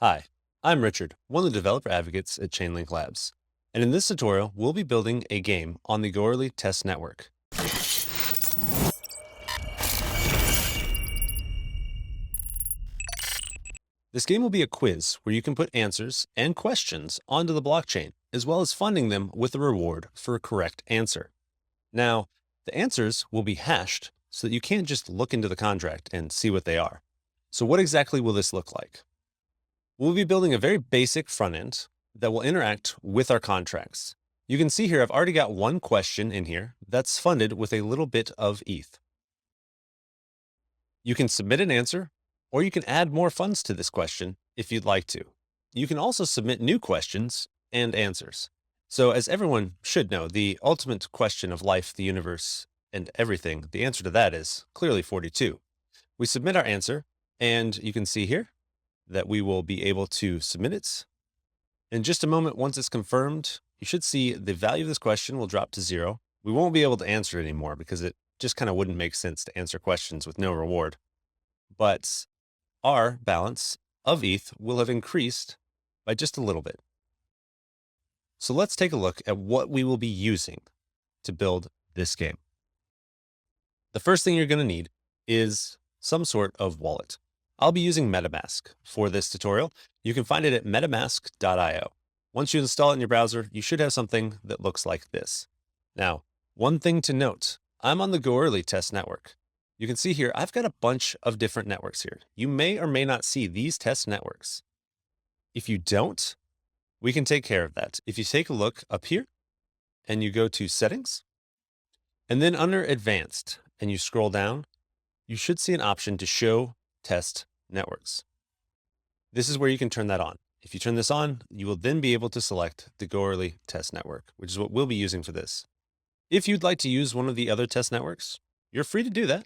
Hi, I'm Richard, one of the developer advocates at Chainlink Labs. And in this tutorial, we'll be building a game on the Goerli test network. This game will be a quiz where you can put answers and questions onto the blockchain, as well as funding them with a reward for a correct answer. Now, the answers will be hashed so that you can't just look into the contract and see what they are. So what exactly will this look like? We'll be building a very basic front end that will interact with our contracts. You can see here, I've already got one question in here that's funded with a little bit of ETH. You can submit an answer, or you can add more funds to this question if you'd like to. You can also submit new questions and answers. So as everyone should know, the ultimate question of life, the universe, and everything, the answer to that is clearly 42. We submit our answer, and you can see here that we will be able to submit it. In just a moment, once it's confirmed, you should see the value of this question will drop to 0. We won't be able to answer it anymore because it just kind of wouldn't make sense to answer questions with no reward. But our balance of ETH will have increased by just a little bit. So let's take a look at what we will be using to build this game. The first thing you're going to need is some sort of wallet. I'll be using MetaMask for this tutorial. You can find it at metamask.io. Once you install it in your browser, you should have something that looks like this. Now, one thing to note, I'm on the Goerli test network. You can see here, I've got a bunch of different networks here. You may or may not see these test networks. If you don't, we can take care of that. If you take a look up here and you go to settings, and then under advanced and you scroll down, you should see an option to show test networks. This is where you can turn that on. If you turn this on, you will then be able to select the Goerli test network, which is what we'll be using for this. If you'd like to use one of the other test networks, you're free to do that.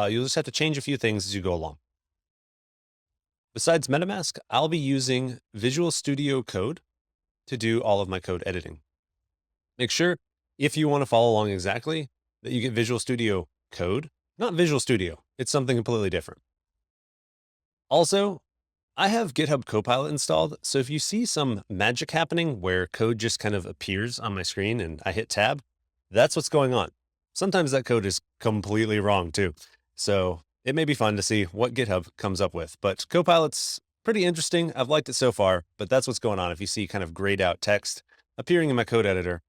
You'll just have to change a few things as you go along. Besides MetaMask, I'll be using Visual Studio Code to do all of my code editing. Make sure, if you want to follow along exactly, that you get Visual Studio Code, not Visual Studio. It's something completely different. Also, I have GitHub Copilot installed, so if you see some magic happening where code just kind of appears on my screen and I hit tab, that's what's going on. Sometimes that code is completely wrong too. So it may be fun to see what GitHub comes up with, but Copilot's pretty interesting. I've liked it so far, but that's what's going on. If you see kind of grayed out text appearing in my code editor,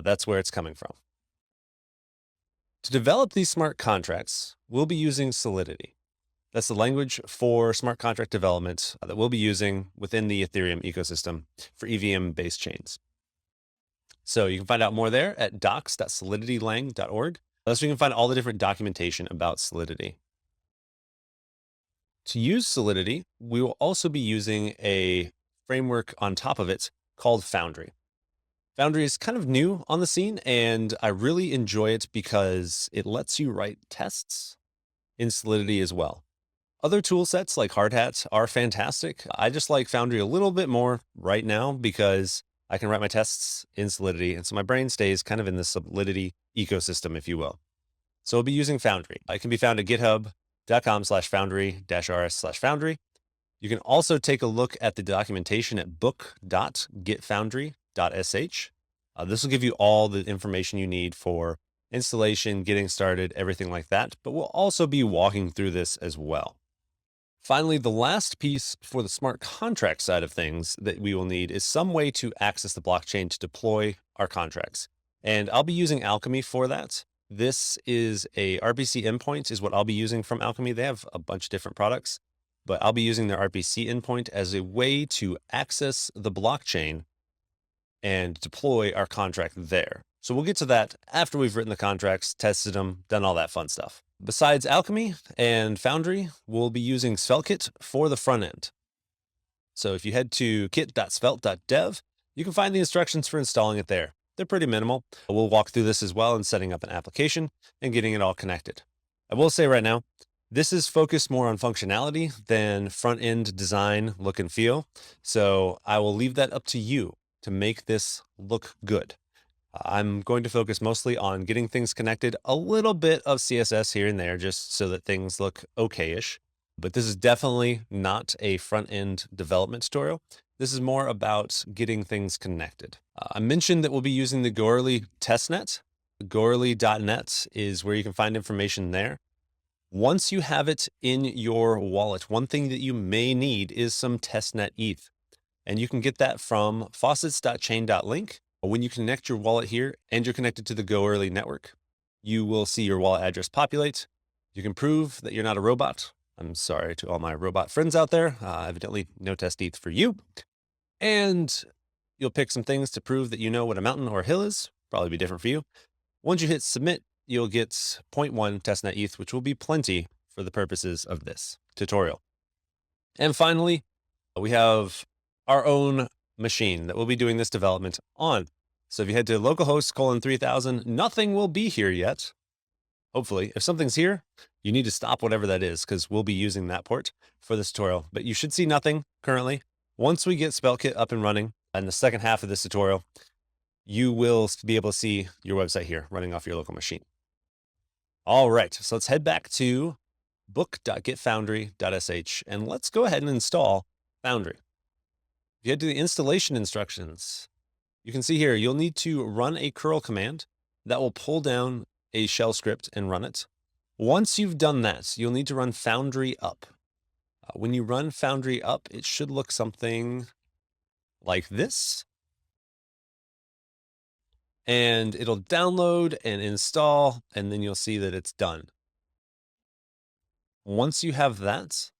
that's where it's coming from. To develop these smart contracts, we'll be using Solidity. That's the language for smart contract development that we'll be using within the Ethereum ecosystem for EVM-based chains. So you can find out more there at docs.soliditylang.org. That's where you can find all the different documentation about Solidity. To use Solidity, we will also be using a framework on top of it called Foundry. Foundry is kind of new on the scene, and I really enjoy it because it lets you write tests in Solidity as well. Other tool sets like Hardhat are fantastic. I just like Foundry a little bit more right now because I can write my tests in Solidity, and so my brain stays kind of in the Solidity ecosystem, if you will. So I'll be using Foundry. It can be found at github.com/foundry-rs/foundry. You can also take a look at the documentation at book.getfoundry.sh. This will give you all the information you need for installation, getting started, everything like that, but we'll also be walking through this as well. Finally, the last piece for the smart contract side of things that we will need is some way to access the blockchain to deploy our contracts. And I'll be using Alchemy for that. This is a RPC endpoint is what I'll be using from Alchemy. They have a bunch of different products, but I'll be using their RPC endpoint as a way to access the blockchain and deploy our contract there. So we'll get to that after we've written the contracts, tested them, done all that fun stuff. Besides Alchemy and Foundry, we'll be using SvelteKit for the front end. So if you head to kit.svelte.dev, you can find the instructions for installing it there. They're pretty minimal. We'll walk through this as well in setting up an application and getting it all connected. I will say right now, this is focused more on functionality than front end design, look and feel. So I will leave that up to you to make this look good. I'm going to focus mostly on getting things connected, a little bit of CSS here and there, just so that things look okay-ish. But this is definitely not a front-end development tutorial. This is more about getting things connected. I mentioned that we'll be using the Goerli testnet. Goerli.net is where you can find information there. Once you have it in your wallet, one thing that you may need is some testnet ETH. And you can get that from faucets.chain.link. When you connect your wallet here and you're connected to the Goerli network, you will see your wallet address populate. You can prove that you're not a robot. I'm sorry to all my robot friends out there. Evidently, no test ETH for you. And you'll pick some things to prove that you know what a mountain or a hill is. Probably be different for you. Once you hit submit, you'll get 0.1 testnet ETH, which will be plenty for the purposes of this tutorial. And finally, we have our own machine that we'll be doing this development on. So if you head to localhost :3000, nothing will be here yet. Hopefully, if something's here, you need to stop whatever that is because we'll be using that port for this tutorial, but you should see nothing currently. Once we get SvelteKit up and running in the second half of this tutorial, you will be able to see your website here running off your local machine. All right, so let's head back to book.getfoundry.sh and let's go ahead and install Foundry. If you head to the installation instructions, you can see here, you'll need to run a curl command that will pull down a shell script and run it. Once you've done that, you'll need to run Foundry up. When you run Foundry up, it should look something like this. And it'll download and install, and then you'll see that it's done. Once you have that,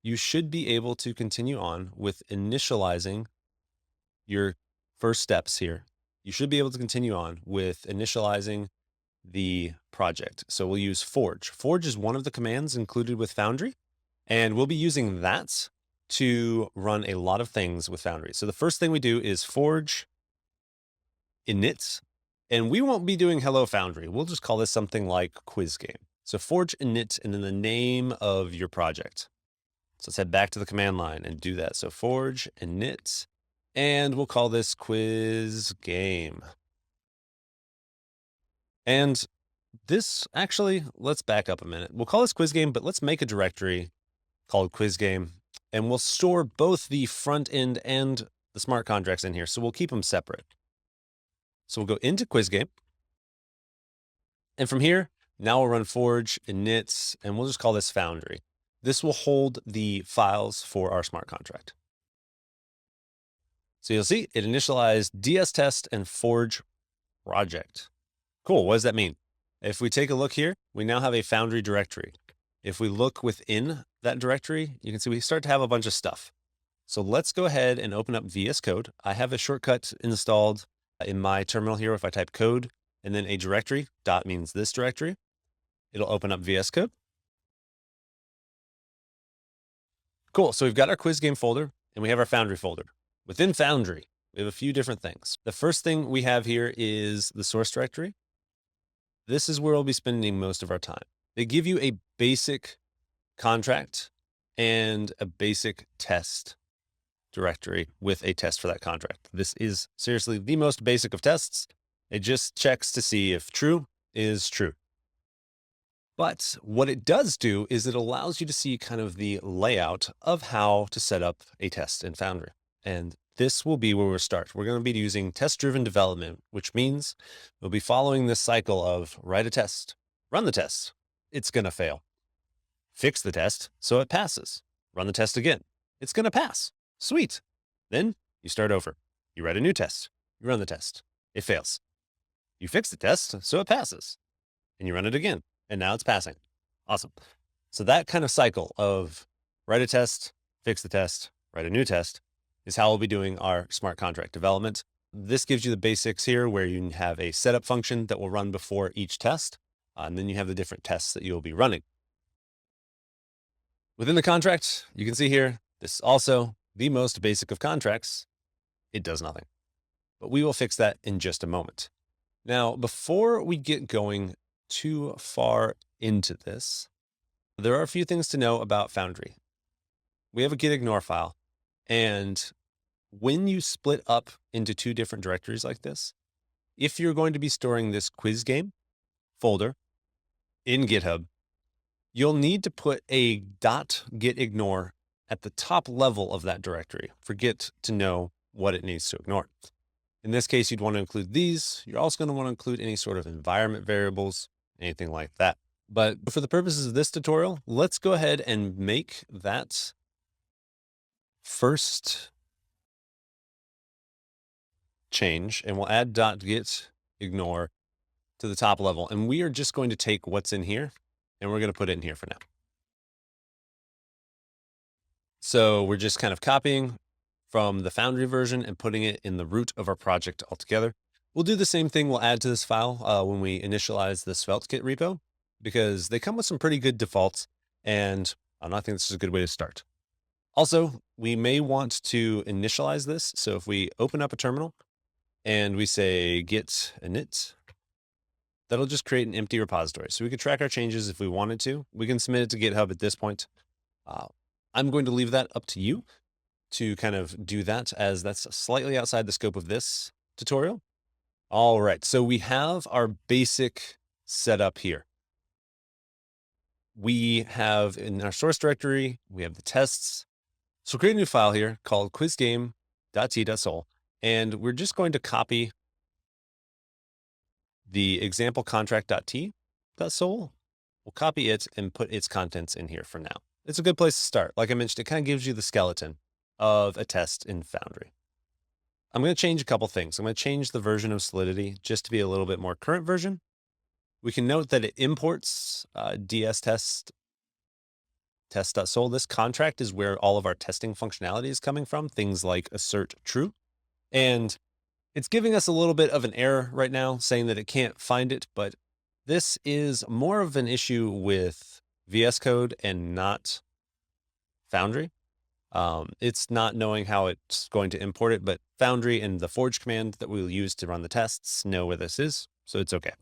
you should be able to continue on with initializing your first steps here. You should be able to continue on with initializing the project. So we'll use Forge. Forge is one of the commands included with Foundry, and we'll be using that to run a lot of things with Foundry. So the first thing we do is Forge init, and we won't be doing hello Foundry. We'll just call this something like quiz game. So Forge init and then the name of your project. So let's head back to the command line and do that. So Forge init, and we'll call this quiz game. And this actually, let's back up a minute. We'll call this quiz game, but let's make a directory called quiz game, and we'll store both the front end and the smart contracts in here. So we'll keep them separate. So we'll go into quiz game. And from here, now we'll run Forge init, and we'll just call this Foundry. This will hold the files for our smart contract. So you'll see it initialized DS test and Forge project. Cool. What does that mean? If we take a look here, we now have a Foundry directory. If we look within that directory, you can see we start to have a bunch of stuff. So let's go ahead and open up VS Code. I have a shortcut installed in my terminal here. If I type code and then a directory, dot means this directory, it'll open up VS Code. Cool. So we've got our quiz game folder and we have our Foundry folder. Within Foundry, we have a few different things. The first thing we have here is the source directory. This is where we'll be spending most of our time. They give you a basic contract and a basic test directory with a test for that contract. This is seriously the most basic of tests. It just checks to see if true is true. But what it does do is it allows you to see kind of the layout of how to set up a test in Foundry. And this will be where we'll start. We're going to be using test-driven development, which means we'll be following this cycle of write a test, run the test, it's going to fail. Fix the test so it passes. Run the test again. It's going to pass. Sweet. Then you start over. You write a new test. You run the test. It fails. You fix the test so it passes. And you run it again. And now it's passing. Awesome. So that kind of cycle of write a test, fix the test, write a new test is how we'll be doing our smart contract development. This gives you the basics here where you have a setup function that will run before each test. And then you have the different tests that you'll be running. Within the contract, you can see here, this is also the most basic of contracts. It does nothing, but we will fix that in just a moment. Now, before we get going too far into this, there are a few things to know about Foundry. We have a gitignore file, and when you split up into two different directories like this, if you're going to be storing this quiz game folder in GitHub, you'll need to put a .gitignore at the top level of that directory for Git to know what it needs to ignore. In this case, you'd want to include these. You're also going to want to include any sort of environment variables, anything like that. But for the purposes of this tutorial, let's go ahead and make that first change, and we'll add .gitignore to the top level. And we are just going to take what's in here and we're going to put it in here for now. So we're just kind of copying from the Foundry version and putting it in the root of our project altogether. We'll do the same thing. We'll add to this file when we initialize the SvelteKit repo, because they come with some pretty good defaults, and I think this is a good way to start. Also, we may want to initialize this. So if we open up a terminal and we say git init, that'll just create an empty repository. So we could track our changes if we wanted to. We can submit it to GitHub at this point. I'm going to leave that up to you to kind of do that, as that's slightly outside the scope of this tutorial. All right, so we have our basic setup here. We have in our source directory, we have the tests. So create a new file here called quizgame.t.sol, and we're just going to copy the example contract.t.sol. We'll copy it and put its contents in here for now. It's a good place to start. Like I mentioned, it kind of gives you the skeleton of a test in Foundry. I'm going to change a couple things. I'm going to change the version of Solidity just to be a little bit more current version. We can note that it imports test.sol. This contract is where all of our testing functionality is coming from, things like assert true. And it's giving us a little bit of an error right now, saying that it can't find it, but this is more of an issue with VS Code and not Foundry. It's not knowing how it's going to import it, but Foundry and the forge command that we'll use to run the tests know where this is, so it's okay.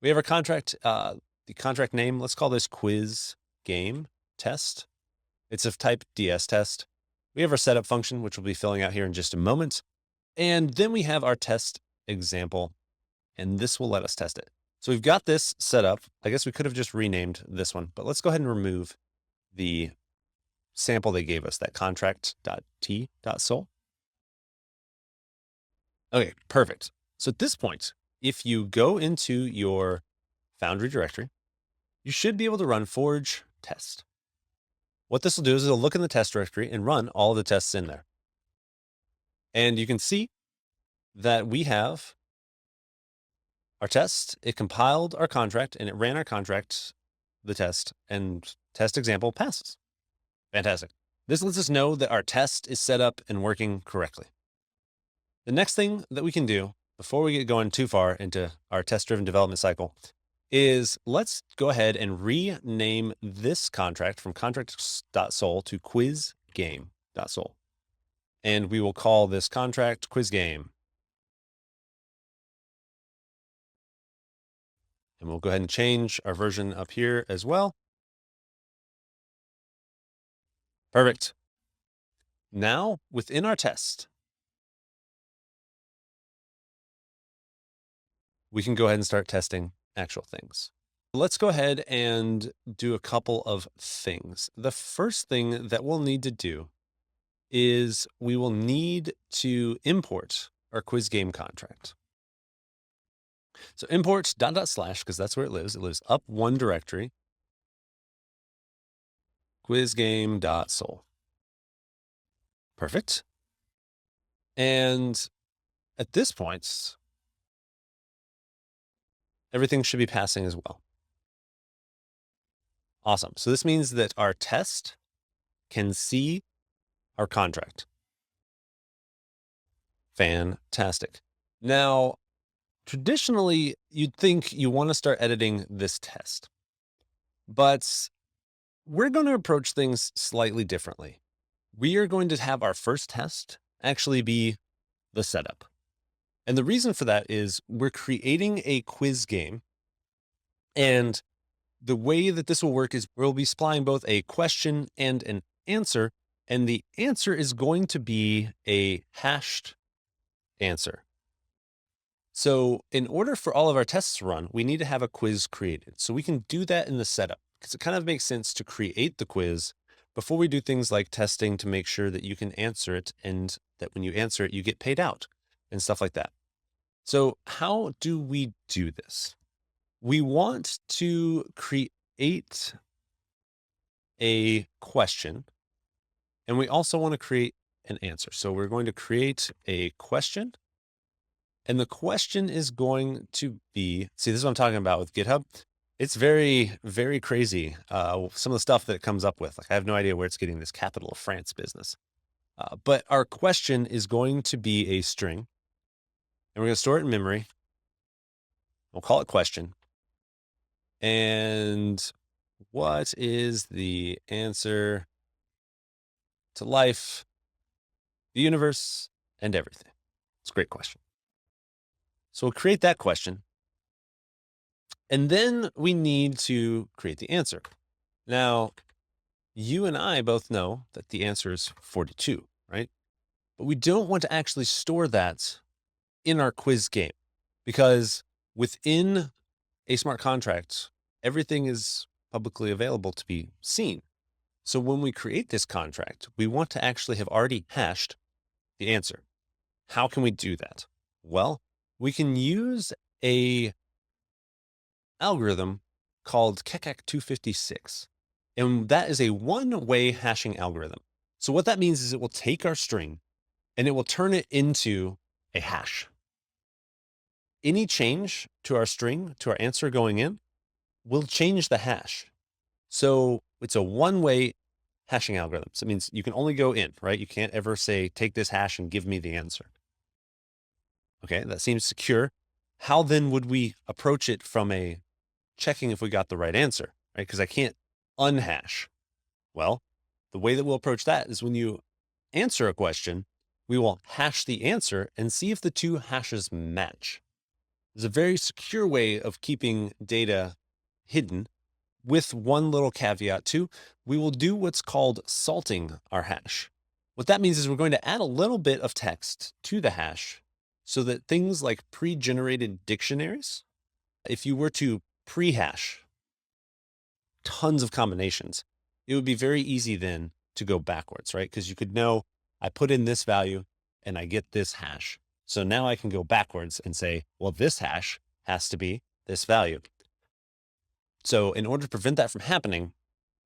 We have our contract, the contract name. Let's call this quiz game test. It's of type DS test. We have our setup function, which we'll be filling out here in just a moment. And then we have our test example, and this will let us test it. So we've got this set up. I guess we could have just renamed this one, but let's go ahead and remove the sample they gave us, that contract.t.sol. Okay, perfect. So at this point, if you go into your Foundry directory, you should be able to run forge test. What this will do is it'll look in the test directory and run all the tests in there. And you can see that we have our test. It compiled our contract and it ran our contract, the test, and test example passes. Fantastic. This lets us know that our test is set up and working correctly. The next thing that we can do before we get going too far into our test-driven development cycle is let's go ahead and rename this contract from contract.sol to quizgame.sol. And we will call this contract quizgame. And we'll go ahead and change our version up here as well. Perfect. Now, within our test, we can go ahead and start testing actual things. Let's go ahead and do a couple of things. The first thing that we'll need to do is we will need to import our quiz game contract. So import .. because that's where it lives. It lives up one directory, quizgame.sol. Perfect. And at this point, everything should be passing as well. Awesome. So this means that our test can see our contract. Fantastic. Now, traditionally, you'd think you want to start editing this test, but we're going to approach things slightly differently. We are going to have our first test actually be the setup. And the reason for that is we're creating a quiz game. And the way that this will work is we'll be supplying both a question and an answer. And the answer is going to be a hashed answer. So in order for all of our tests to run, we need to have a quiz created. So we can do that in the setup, because it kind of makes sense to create the quiz before we do things like testing to make sure that you can answer it and that when you answer it, you get paid out and stuff like that. So how do we do this? We want to create a question, and we also want to create an answer. So we're going to create a question, and the question is going to be, see, this is what I'm talking about with GitHub. It's very, very crazy. Some of the stuff that it comes up with, like I have no idea where it's getting this capital of France business. But our question is going to be a string, and we're going to store it in memory. We'll call it question. And what is the answer to life, the universe, and everything? It's a great question. So we'll create that question. And then we need to create the answer. Now, you and I both know that the answer is 42, right? But we don't want to actually store that in our quiz game because within a smart contract, everything is publicly available to be seen. So when we create this contract, we want to actually have already hashed the answer. How can we do that? Well, we can use a algorithm called Keccak 256. And that is a one-way hashing algorithm. So what that means is it will take our string and it will turn it into a hash. Any change to our string, to our answer going in, will change the hash. So it's a one-way hashing algorithm. So it means you can only go in, right? You can't ever say, take this hash and give me the answer. Okay, that seems secure. How then would we approach it from a checking if we got the right answer, right? Because I can't unhash. Well, the way that we'll approach that is when you answer a question, we will hash the answer and see if the two hashes match. There's a very secure way of keeping data hidden with one little caveat too. We will do what's called salting our hash. What that means is we're going to add a little bit of text to the hash so that things like pre-generated dictionaries, if you were to pre-hash tons of combinations, it would be very easy then to go backwards, right? Because you could know I put in this value and I get this hash. So now I can go backwards and say, well, this hash has to be this value. So in order to prevent that from happening,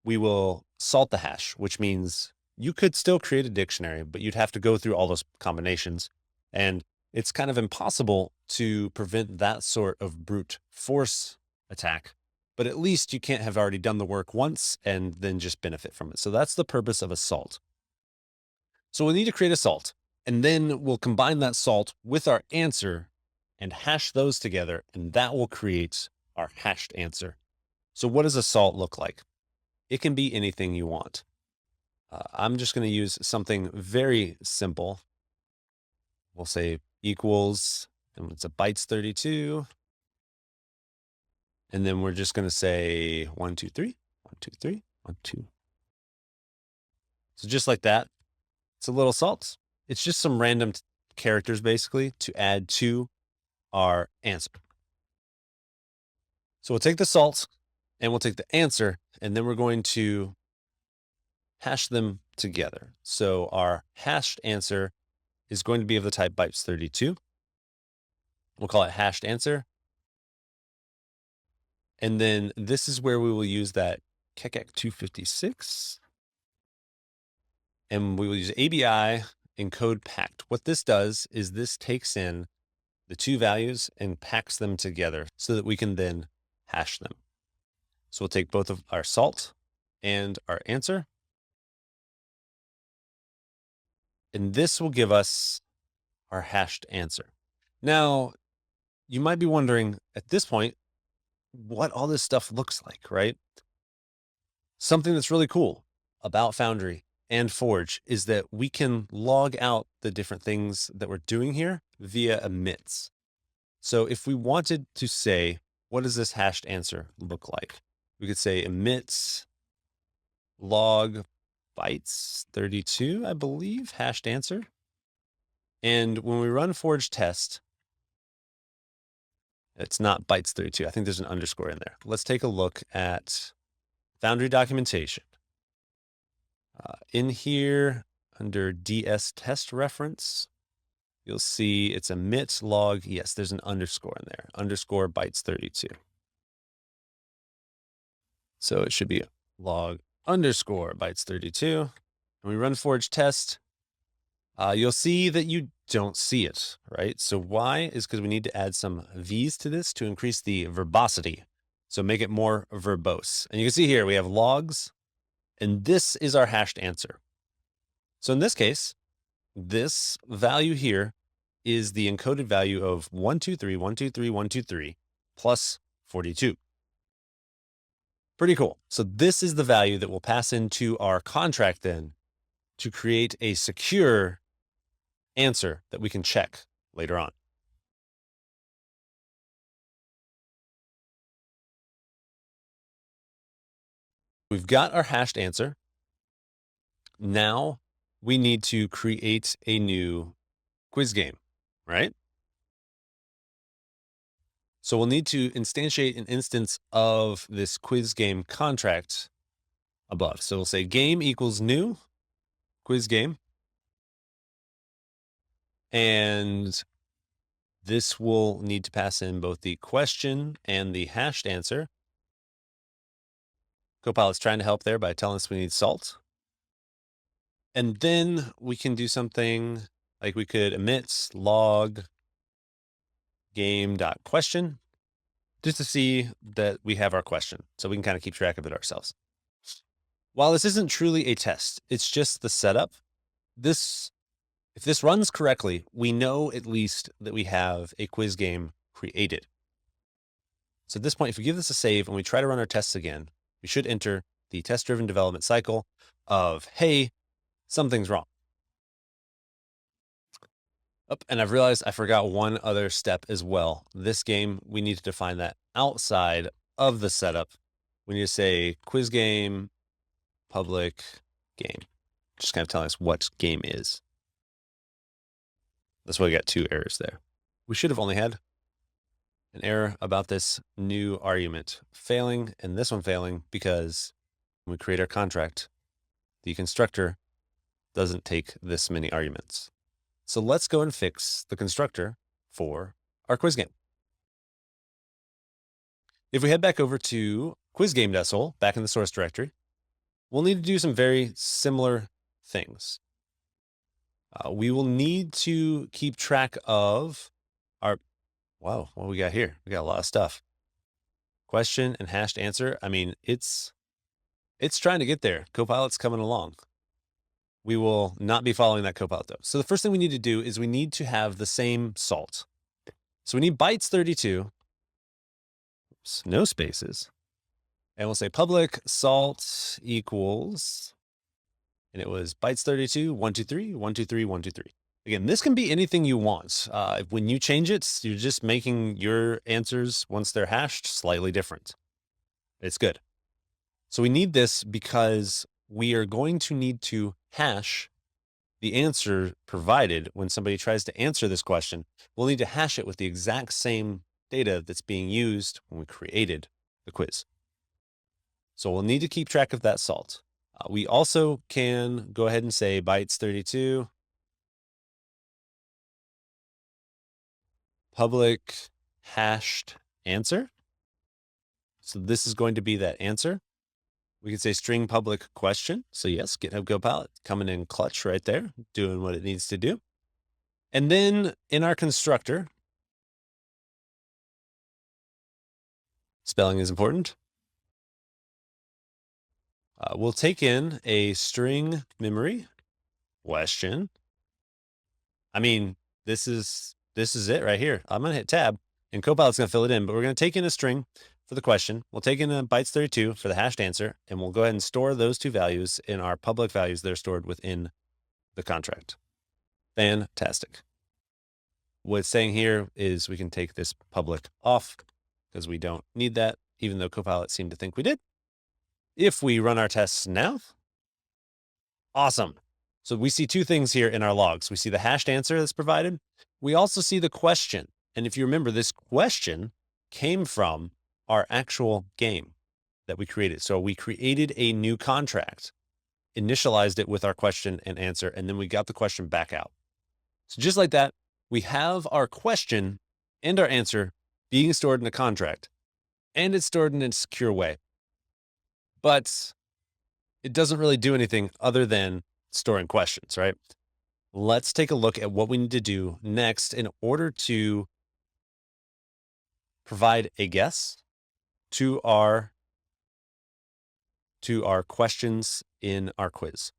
we will salt the hash, which means you could still create a dictionary, but you'd have to go through all those combinations. And it's kind of impossible to prevent that sort of brute force attack, but at least you can't have already done the work once and then just benefit from it. So that's the purpose of a salt. So we'll need to create a salt, and then we'll combine that salt with our answer and hash those together, and that will create our hashed answer. So what does a salt look like? It can be anything you want. I'm just going to use something very simple. We'll say equals, and it's a bytes 32. And then we're just going to say 1, 2, 3, 1, 2, 3, 1, 2. So just like that, it's a little salt. It's just some random characters basically to add to our answer. So we'll take the salt and we'll take the answer, and then we're going to hash them together. So our hashed answer is going to be of the type bytes 32. We'll call it hashed answer. And then this is where we will use that Keccak 256. And we will use ABI encode packed. What this does is this takes in the two values and packs them together so that we can then hash them. So we'll take both of our salt and our answer. And this will give us our hashed answer. Now, you might be wondering at this point what all this stuff looks like, right? Something that's really cool about Foundry and Forge is that we can log out the different things that we're doing here via emits. So if we wanted to say, what does this hashed answer look like? We could say emits log bytes 32, I believe, hashed answer. And when we run Forge test, it's not bytes 32. I think there's an underscore in there. Let's take a look at Foundry documentation. In here, under DS test reference, you'll see it's emit log. Yes, there's an underscore in there. Underscore bytes 32. So it should be log underscore bytes 32. When we run forge test, you'll see that you don't see it, right? So why is because we need to add some V's to this to increase the verbosity. So make it more verbose. And you can see here we have logs, and this is our hashed answer. So in this case, this value here is the encoded value of 123, 123, 123 plus 42. Pretty cool. So this is the value that we'll pass into our contract then to create a secure answer that we can check later on. We've got our hashed answer. Now we need to create a new quiz game, right? So we'll need to instantiate an instance of this quiz game contract above. So we'll say game equals new quiz game. And this will need to pass in both the question and the hashed answer. Copilot's trying to help there by telling us we need salt. And then we can do something like we could emit log game.question just to see that we have our question. So we can kind of keep track of it ourselves. While this isn't truly a test, it's just the setup. If this runs correctly, we know at least that we have a quiz game created. So at this point, if we give this a save and we try to run our tests again, we should enter the test-driven development cycle of, hey, something's wrong. Oh, and I've realized I forgot one other step as well. This game, we need to define that outside of the setup. We need to say quiz game, public game. Just kind of telling us what game is. That's why we got two errors there. We should have only had an error about this new argument failing and this one failing because when we create our contract, the constructor doesn't take this many arguments. So let's go and fix the constructor for our quiz game. If we head back over to quizgame.sol, back in the source directory, we'll need to do some very similar things. We will need to keep track of our, wow, what we got here? We got a lot of stuff. Question and hashed answer. I mean, it's trying to get there. Copilot's coming along. We will not be following that Copilot though. So the first thing we need to do is we need to have the same salt. So we need bytes 32, oops, no spaces. And we'll say public salt equals, and it was bytes 32, 123, 123, 123. Again, this can be anything you want. When you change it, you're just making your answers, once they're hashed, slightly different. It's good. So we need this because we are going to need to hash the answer provided when somebody tries to answer this question. We'll need to hash it with the exact same data that's being used when we created the quiz. So we'll need to keep track of that salt. We also can go ahead and say bytes 32, public hashed answer. So this is going to be that answer. We could say string public question. So yes, GitHub Copilot coming in clutch right there, doing what it needs to do. And then in our constructor, spelling is important. We'll take in a string memory question. I mean, this is it right here. I'm going to hit tab and Copilot's going to fill it in, but we're going to take in a string for the question. We'll take in a bytes 32 for the hashed answer, and we'll go ahead and store those two values in our public values that are stored within the contract. Fantastic. What it's saying here is we can take this public off because we don't need that, even though Copilot seemed to think we did. If we run our tests now, awesome. So we see two things here in our logs. We see the hashed answer that's provided. We also see the question. And if you remember, this question came from our actual game. that we created. So we created a new contract, initialized it with our question and answer, and then we got the question back out. So just like that, we have our question and our answer being stored in a contract, and it's stored in a secure way. But it doesn't really do anything other than storing questions, right? Let's take a look at what we need to do next in order to provide a guess to our questions in our quiz.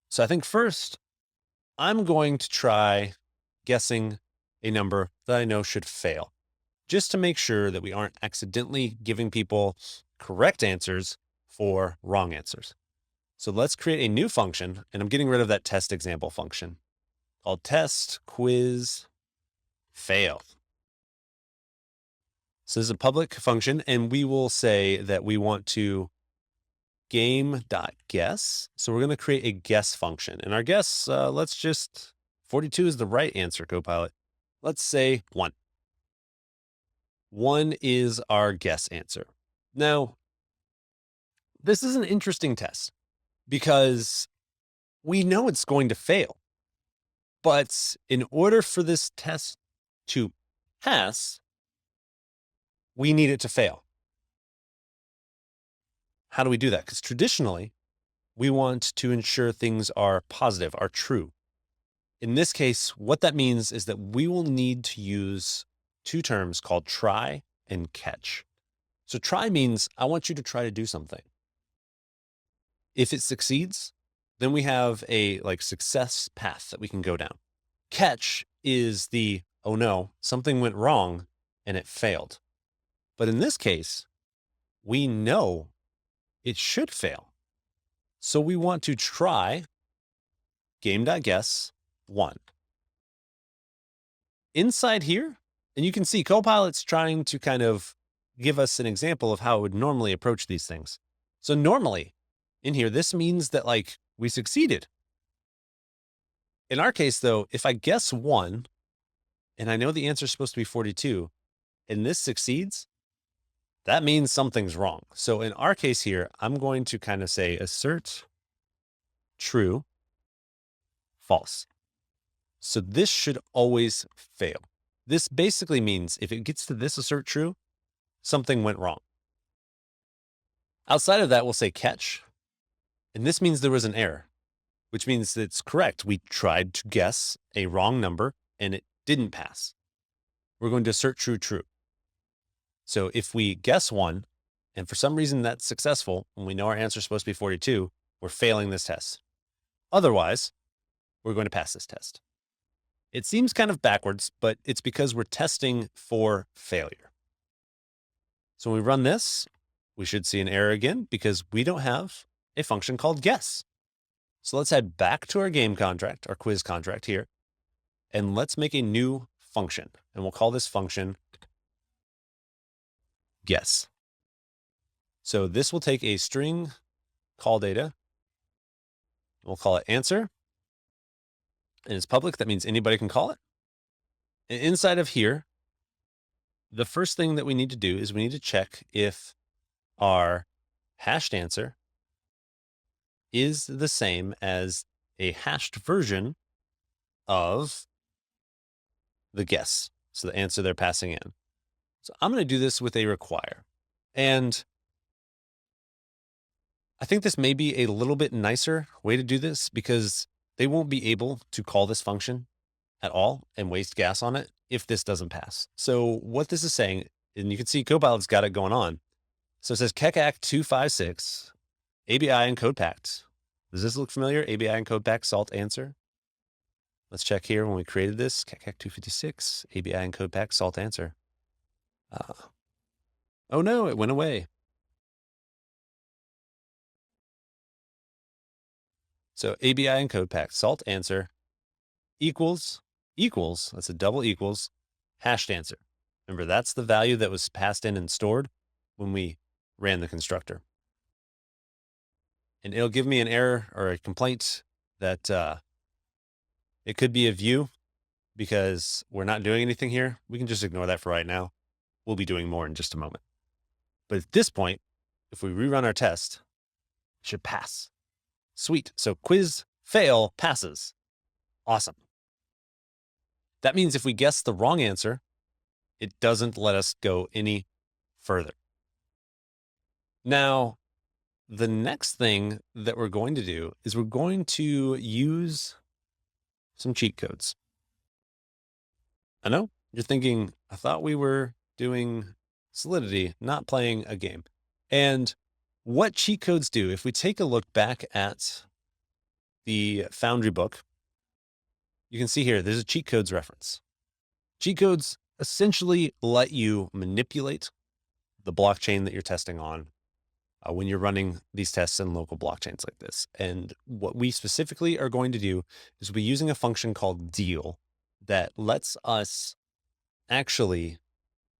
So I think first, I'm going to try guessing a number that I know should fail, just to make sure that we aren't accidentally giving people correct answers for wrong answers. So let's create a new function, and I'm getting rid of that test example function called test quiz fail. So this is a public function, and we will say that we want to game.guess. So we're going to create a guess function, and our guess, let's just, 42 is the right answer, Copilot. Let's say 1. 1 is our guess answer. Now, this is an interesting test because we know it's going to fail. But in order for this test to pass, we need it to fail. How do we do that? Because traditionally, we want to ensure things are positive, are true. In this case, what that means is that we will need to use two terms called try and catch. So try means I want you to try to do something. If it succeeds, then we have a success path that we can go down. Catch is the, oh no, something went wrong and it failed. But in this case, we know it should fail. So we want to try game.guess 1. Inside here, and you can see Copilot's trying to kind of give us an example of how it would normally approach these things. So normally in here, this means that we succeeded. In our case though, if I guess 1 and I know the answer is supposed to be 42 and this succeeds, that means something's wrong. So in our case here, I'm going to kind of say assert true, false. So this should always fail. This basically means if it gets to this assert true, something went wrong. Outside of that, we'll say catch. And this means there was an error, which means it's correct. We tried to guess a wrong number and it didn't pass. We're going to assert true, true. So if we guess 1, and for some reason that's successful, and we know our answer is supposed to be 42, we're failing this test. Otherwise, we're going to pass this test. It seems kind of backwards, but it's because we're testing for failure. So when we run this, we should see an error again because we don't have a function called guess. So let's head back to our game contract, our quiz contract here, and let's make a new function. And we'll call this function guess. So this will take a string call data. We'll call it answer. And it's public. That means anybody can call it. And inside of here, the first thing that we need to do is we need to check if our hashed answer is the same as a hashed version of the guess. So the answer they're passing in. So I'm going to do this with a require. And I think this may be a little bit nicer way to do this because they won't be able to call this function at all and waste gas on it if this doesn't pass. So what this is saying, and you can see Copilot's got it going on. So it says kecac 256, ABI and code packed. Does this look familiar? ABI and code packed salt answer. Let's check here when we created this. kecac 256, ABI and code packed salt answer. Oh no, it went away. So ABI and code packed salt answer equals, that's a double equals, hashed answer. Remember, that's the value that was passed in and stored when we ran the constructor. And it'll give me an error or a complaint that it could be a view because we're not doing anything here. We can just ignore that for right now. We'll be doing more in just a moment. But at this point, if we rerun our test, it should pass. Sweet. So quiz fail passes. Awesome. That means if we guess the wrong answer, it doesn't let us go any further. Now, the next thing that we're going to do is we're going to use some cheat codes. I know you're thinking, I thought we were doing Solidity, not playing a game. And what cheat codes do, if we take a look back at the Foundry book, you can see here, there's a cheat codes reference. Cheat codes essentially let you manipulate the blockchain that you're testing on when you're running these tests in local blockchains like this. And what we specifically are going to do is we're using a function called deal that lets us actually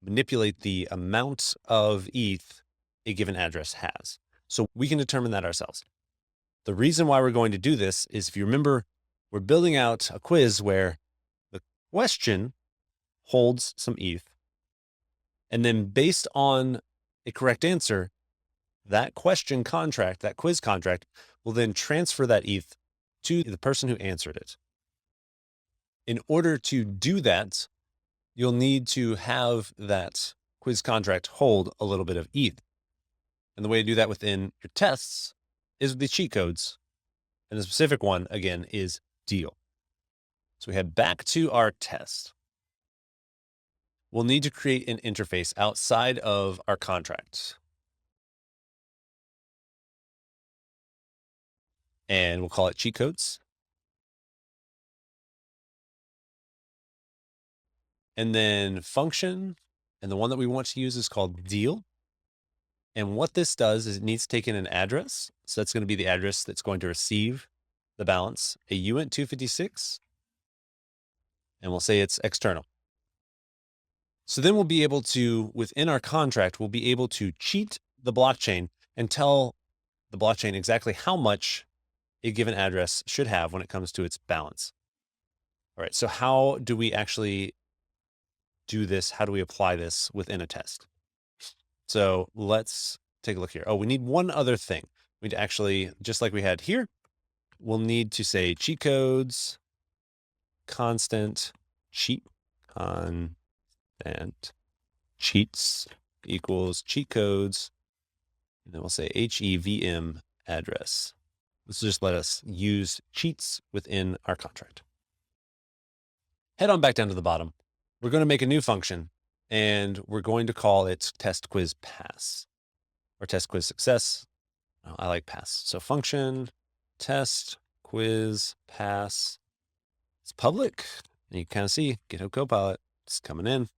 manipulate the amount of ETH a given address has. So we can determine that ourselves. The reason why we're going to do this is, if you remember, we're building out a quiz where the question holds some ETH. And then based on a correct answer, that question contract, that quiz contract, will then transfer that ETH to the person who answered it. In order to do that, you'll need to have that quiz contract hold a little bit of ETH. And the way to do that within your tests is with the cheat codes. And the specific one, again, is deal. So we head back to our test. We'll need to create an interface outside of our contract. And we'll call it cheat codes. And then function, and the one that we want to use is called deal. And what this does is it needs to take in an address. So that's going to be the address that's going to receive the balance, a uint 256, and we'll say it's external. So then we'll be able to, within our contract, we'll be able to cheat the blockchain and tell the blockchain exactly how much a given address should have when it comes to its balance. All right, so how do we actually do this? How do we apply this within a test? So let's take a look here. Oh, we need one other thing. We need to actually, just like we had here, we'll need to say cheat codes, constant cheat, constant cheats equals cheat codes. And then we'll say HEVM address. This will just let us use cheats within our contract. Head on back down to the bottom. We're going to make a new function, and we're going to call it test quiz pass or test quiz success. Oh, I like pass. So function test quiz pass. It's public. And you kind of see GitHub Copilot is coming in.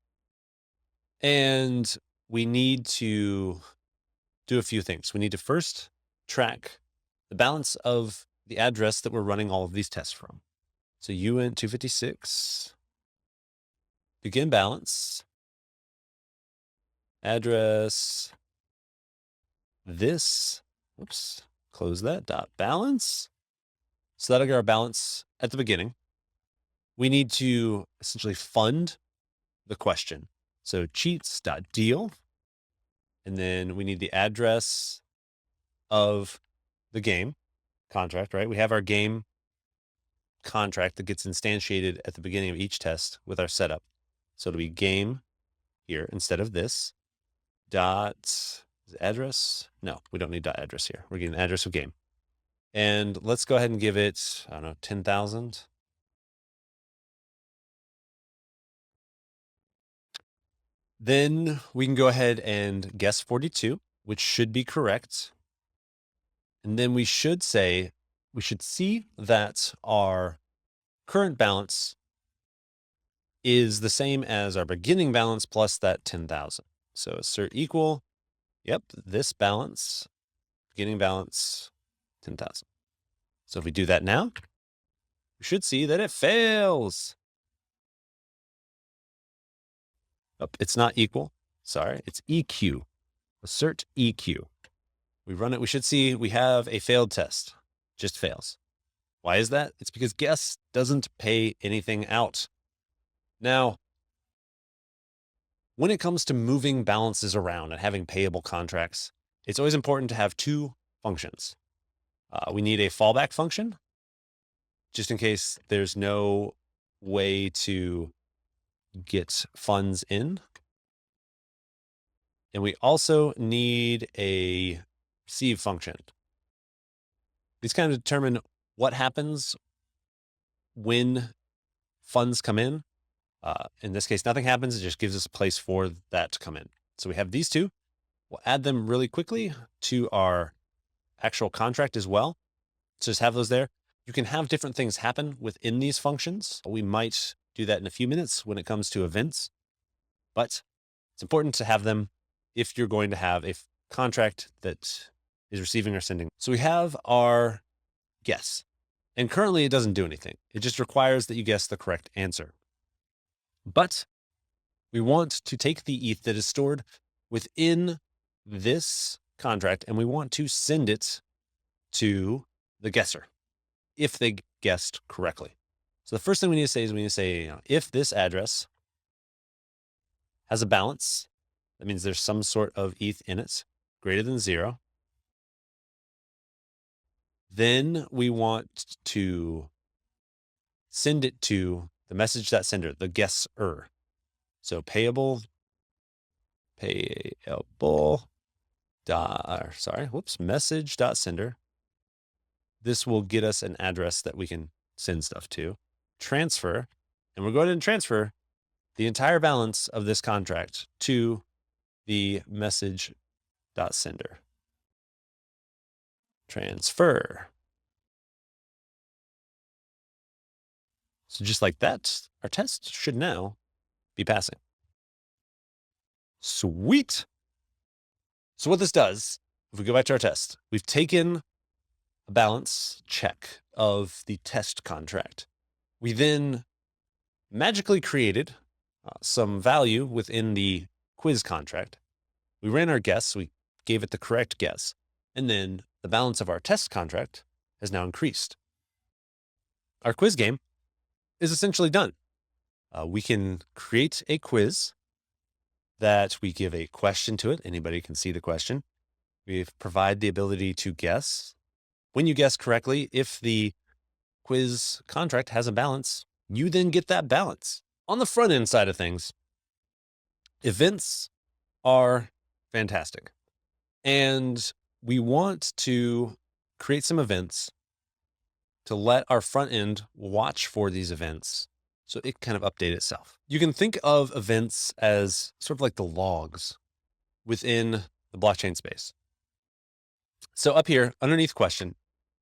And we need to do a few things. We need to first track the balance of the address that we're running all of these tests from. So uint 256, begin balance, address, this, oops, close that, dot balance. So that'll get our balance at the beginning. We need to essentially fund the question. So cheats.deal, and then we need the address of the game contract, right? We have our game contract that gets instantiated at the beginning of each test with our setup. So it'll be game here instead of this. Dot address. No, we don't need dot address here. We're getting the address of game. And let's go ahead and give it, I don't know, 10,000. Then we can go ahead and guess 42, which should be correct. And then we should say, we should see that our current balance is the same as our beginning balance plus that 10,000. So assert equal, yep, this balance, beginning balance, 10,000. So if we do that now, we should see that it fails. Oh, it's not equal. Sorry, it's EQ. Assert EQ. We run it. We should see we have a failed test. Just fails. Why is that? It's because guess doesn't pay anything out. Now, when it comes to moving balances around and having payable contracts, it's always important to have two functions. We need a fallback function, just in case there's no way to get funds in. And we also need a receive function. These kind of determine what happens when funds come in. In this case, nothing happens. It just gives us a place for that to come in. So we have these two. We'll add them really quickly to our actual contract as well. So just have those there. You can have different things happen within these functions. We might do that in a few minutes when it comes to events, but it's important to have them if you're going to have a contract that is receiving or sending. So we have our guess, and currently it doesn't do anything. It just requires that you guess the correct answer. But we want to take the ETH that is stored within this contract, and we want to send it to the guesser if they guessed correctly. So the first thing we need to say is we need to say, if this address has a balance, that means there's some sort of ETH in it greater than 0. Then we want to send it to the message.sender, the guesser. So message.sender. This will get us an address that we can send stuff to. Transfer, and we're going to transfer the entire balance of this contract to the message.sender. Transfer. So just like that, our test should now be passing. Sweet. So what this does, if we go back to our test, we've taken a balance check of the test contract. We then magically created some value within the quiz contract. We ran our guess, we gave it the correct guess, and then the balance of our test contract has now increased. Our quiz game is essentially done. We can create a quiz that we give a question to it. Anybody can see the question. We provide the ability to guess. When you guess correctly, if the quiz contract has a balance, you then get that balance. On the front end side of things, events are fantastic. And we want to create some events to let our front end watch for these events so it kind of update itself. You can think of events as sort of like the logs within the blockchain space. So up here, underneath question,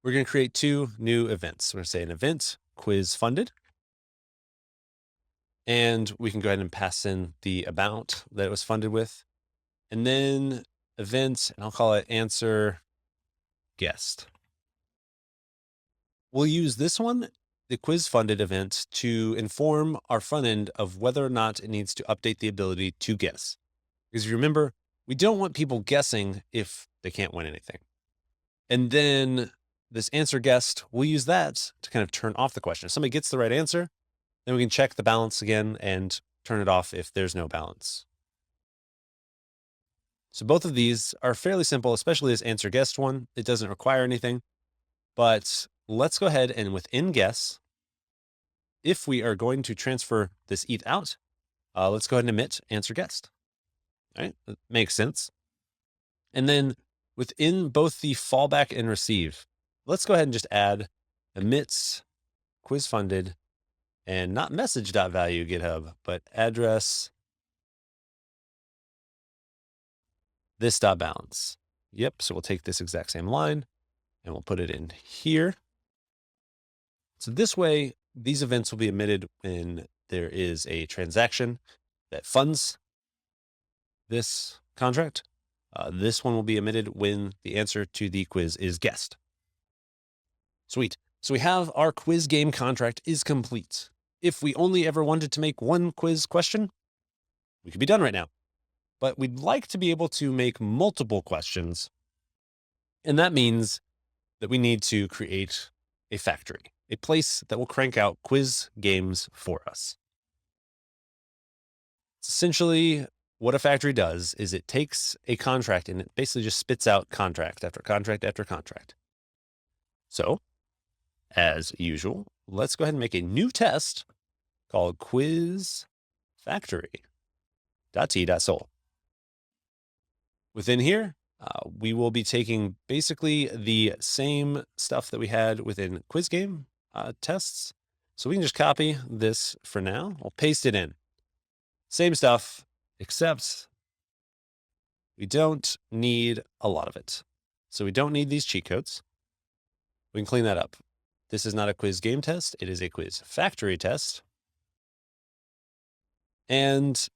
we're going to create two new events. We're going to say an event quiz funded. And we can go ahead and pass in the amount that it was funded with. And then event, and I'll call it answer guessed. We'll use this one, the quiz funded event, to inform our front end of whether or not it needs to update the ability to guess. Because if you remember, we don't want people guessing if they can't win anything. And then this answer guessed, we'll use that to kind of turn off the question. If somebody gets the right answer, then we can check the balance again and turn it off if there's no balance. So both of these are fairly simple, especially this answer guessed one. It doesn't require anything, but let's go ahead and within guess, if we are going to transfer this ETH out, let's go ahead and emit answer guessed. All right, that makes sense. And then within both the fallback and receive, let's go ahead and just add emits quiz funded and not message.value GitHub, but address this.balance. Yep, so we'll take this exact same line and we'll put it in here. So this way, these events will be emitted when there is a transaction that funds this contract. This one will be emitted when the answer to the quiz is guessed. Sweet. So we have our quiz game contract is complete. If we only ever wanted to make one quiz question, we could be done right now. But we'd like to be able to make multiple questions. And that means that we need to create a factory, a place that will crank out quiz games for us. It's essentially what a factory does is it takes a contract and it basically just spits out contract after contract after contract. So, as usual, let's go ahead and make a new test called quiz factory.t.sol. Within here, we will be taking basically the same stuff that we had within quiz game tests. So we can just copy this for now. I'll paste it in. Same stuff, except we don't need a lot of it. So we don't need these cheat codes. We can clean that up. This is not a quiz game test. It is a quiz factory test. And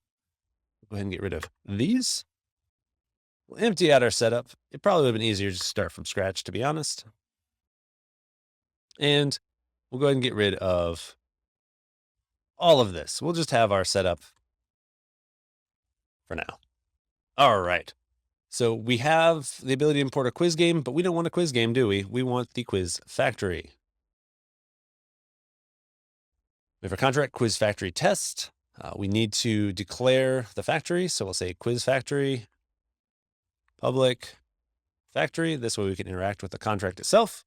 go ahead and get rid of these. We'll empty out our setup. It probably would have been easier to start from scratch, to be honest. And we'll go ahead and get rid of all of this. We'll just have our setup for now. All right. So we have the ability to import a quiz game, but we don't want a quiz game, do we? We want the quiz factory. We have our contract quiz factory test. We need to declare the factory. So we'll say quiz factory, public factory. This way we can interact with the contract itself.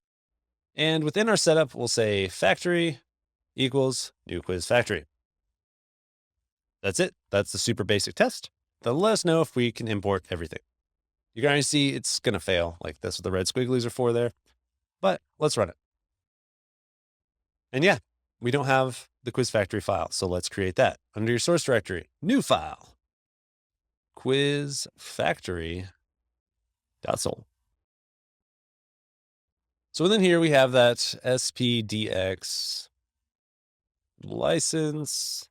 And within our setup, we'll say factory equals new quiz factory. That's it. That's the super basic test. That'll let us know if we can import everything. You can already see it's going to fail. Like that's what the red squigglies are for there. But let's run it. And yeah, we don't have the quiz factory file. So let's create that under your source directory. New file. Quiz factory.sol. So within here, we have that SPDX license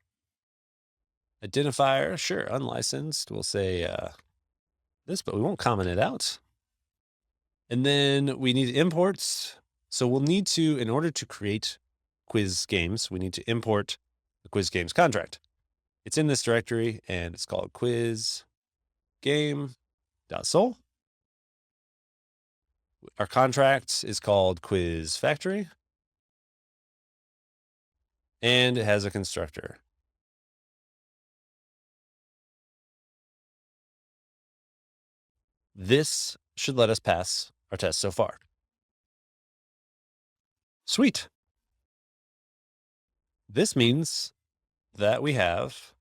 identifier. Sure, unlicensed. We'll say this, but we won't comment it out. And then we need imports. So we'll need to, in order to create quiz games, we need to import the quiz games contract. It's in this directory and it's called quiz game.sol. Our contract is called quiz factory. And it has a constructor. This should let us pass our test so far. Sweet. This means that we have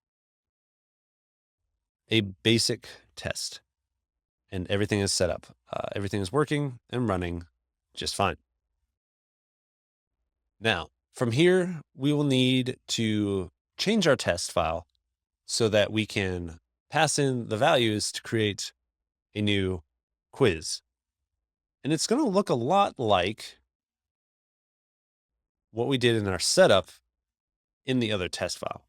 a basic test and everything is set up. Everything is working and running just fine. Now, from here, we will need to change our test file so that we can pass in the values to create a new quiz. And it's going to look a lot like what we did in our setup in the other test file.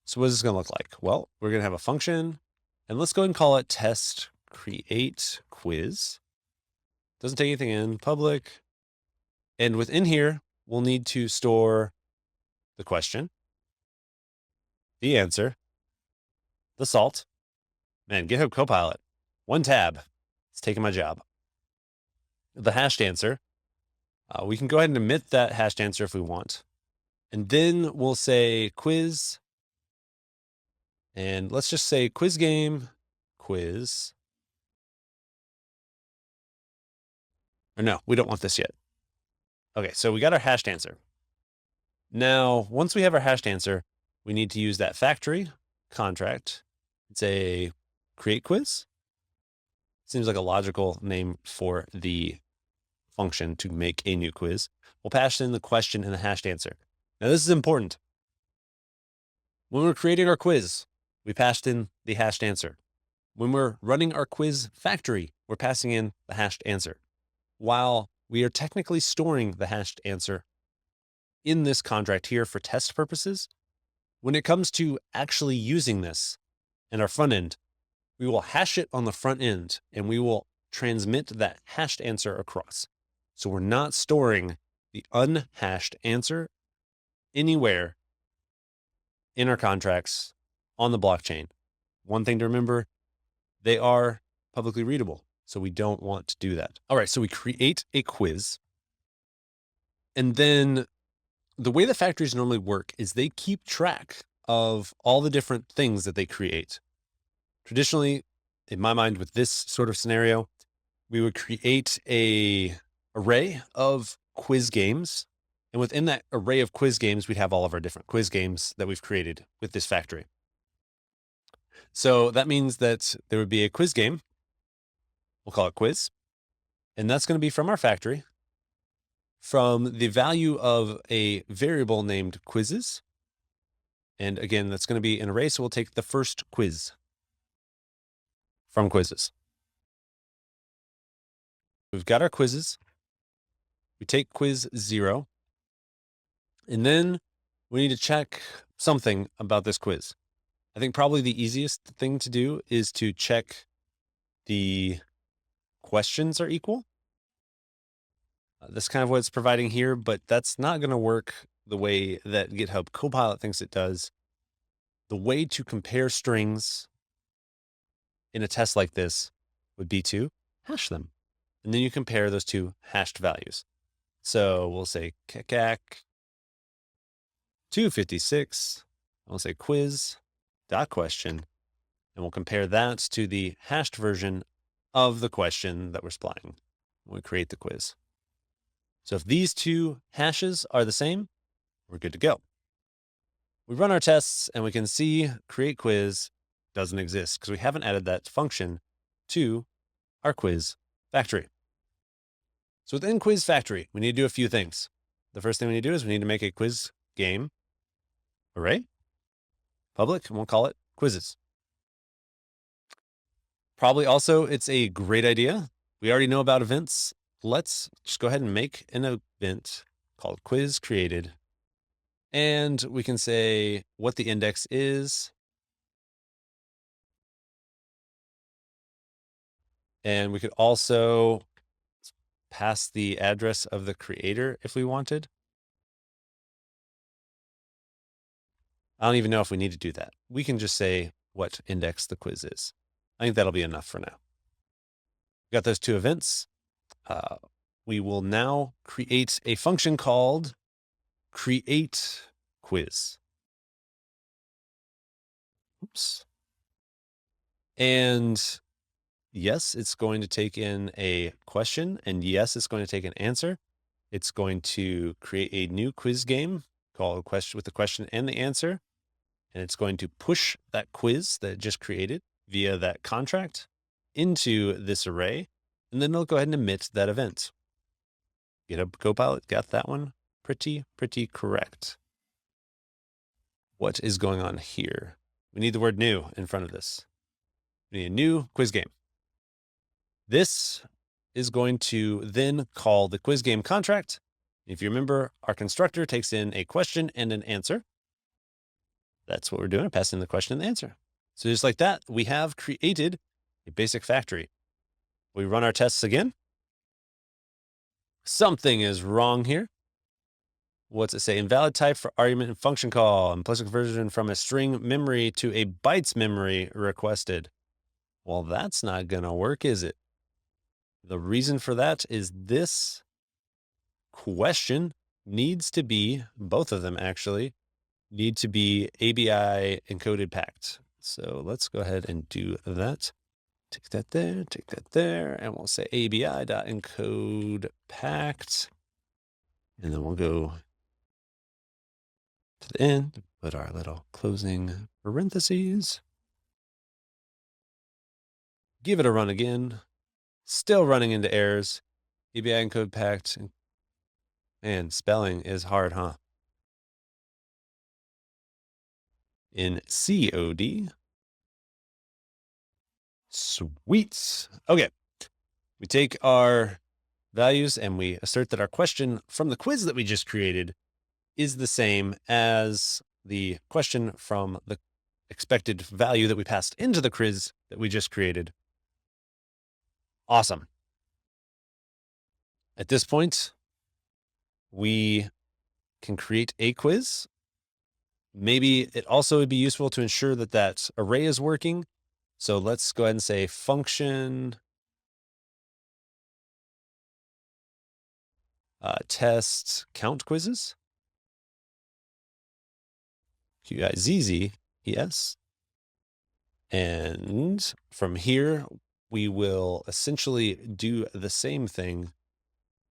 So what is this going to look like? Well, we're going to have a function, and let's go ahead and call it test create quiz. Doesn't take anything in, public. And within here, we'll need to store the question, the answer, the salt. Man, GitHub Copilot, one tab. It's taking my job. The hashed answer. We can go ahead and omit that hashed answer if we want. And then we'll say quiz. And let's just say quiz game, quiz. Or no, we don't want this yet. Okay, so we got our hashed answer. Now, once we have our hashed answer, we need to use that factory contract. It's a create quiz. Seems like a logical name for the function to make a new quiz. We'll pass in the question and the hashed answer. Now, this is important. When we're creating our quiz, we passed in the hashed answer. When we're running our quiz factory, we're passing in the hashed answer. While we are technically storing the hashed answer in this contract here for test purposes, when it comes to actually using this in our front end, we will hash it on the front end and we will transmit that hashed answer across. So we're not storing the unhashed answer anywhere in our contracts on the blockchain. One thing to remember, they are publicly readable. So we don't want to do that. All right, so we create a quiz. And then the way the factories normally work is they keep track of all the different things that they create. Traditionally, in my mind, with this sort of scenario, we would create a array of quiz games. And within that array of quiz games, we'd have all of our different quiz games that we've created with this factory. So that means that there would be a quiz game. We'll call it quiz. And that's going to be from our factory, from the value of a variable named quizzes. And again, that's going to be an array. So we'll take the first quiz from quizzes. We've got our quizzes. We take quiz 0. And then we need to check something about this quiz. I think probably the easiest thing to do is to check the questions are equal. That's kind of what it's providing here, but that's not going to work the way that GitHub Copilot thinks it does. The way to compare strings in a test like this would be to hash them. And then you compare those two hashed values. So we'll say kekak 256. We'll say quiz dot question, and we'll compare that to the hashed version of the question that we're supplying when we create the quiz. So if these two hashes are the same, we're good to go. We run our tests and we can see create quiz doesn't exist because we haven't added that function to our quiz factory. So within quiz factory, we need to do a few things. The first thing we need to do is we need to make a quiz game array, public, and we'll call it quizzes. Probably also, it's a great idea. We already know about events. Let's just go ahead and make an event called quiz created. And we can say what the index is. And we could also pass the address of the creator if we wanted. I don't even know if we need to do that. We can just say what index the quiz is. I think that'll be enough for now. We got those two events. We will now create a function called create quiz. Oops. And yes, it's going to take in a question, and yes, it's going to take an answer. It's going to create a new quiz game called question with the question and the answer. And it's going to push that quiz that it just created via that contract into this array. And then it'll go ahead and emit that event. GitHub Copilot got that one pretty correct. What is going on here? We need the word new in front of this. We need a new quiz game. This is going to then call the quiz game contract. If you remember, our constructor takes in a question and an answer. That's what we're doing, passing the question and the answer. So just like that, we have created a basic factory. We run our tests again. Something is wrong here. What's it say? Invalid type for argument and function call. Implicit conversion from a string memory to a bytes memory requested. Well, that's not going to work, is it? The reason for that is this question needs to be, both of them actually, need to be ABI encoded packed. So let's go ahead and do that. Take that there, and we'll say ABI.encode packed. And then we'll go to the end, put our little closing parentheses. Give it a run again. Still running into errors. ABI encode packed. Man, spelling is hard, huh? In COD. Sweet. Okay. We take our values and we assert that our question from the quiz that we just created is the same as the question from the expected value that we passed into the quiz that we just created. Awesome. At this point, we can create a quiz. Maybe it also would be useful to ensure that that array is working. So let's go ahead and say function test count quizzes. QIZZES. And from here, we will essentially do the same thing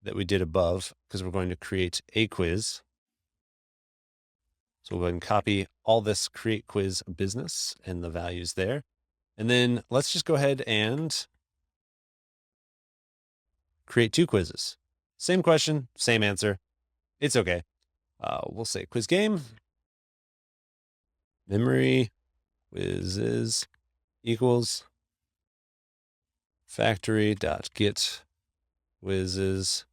that we did above, because we're going to create a quiz. So we'll go ahead and copy all this create quiz business and the values there. And then let's just go ahead and create 2 quizzes. Same question, same answer. It's okay. We'll say quiz game, memory quizzes equals factory.get quizzes.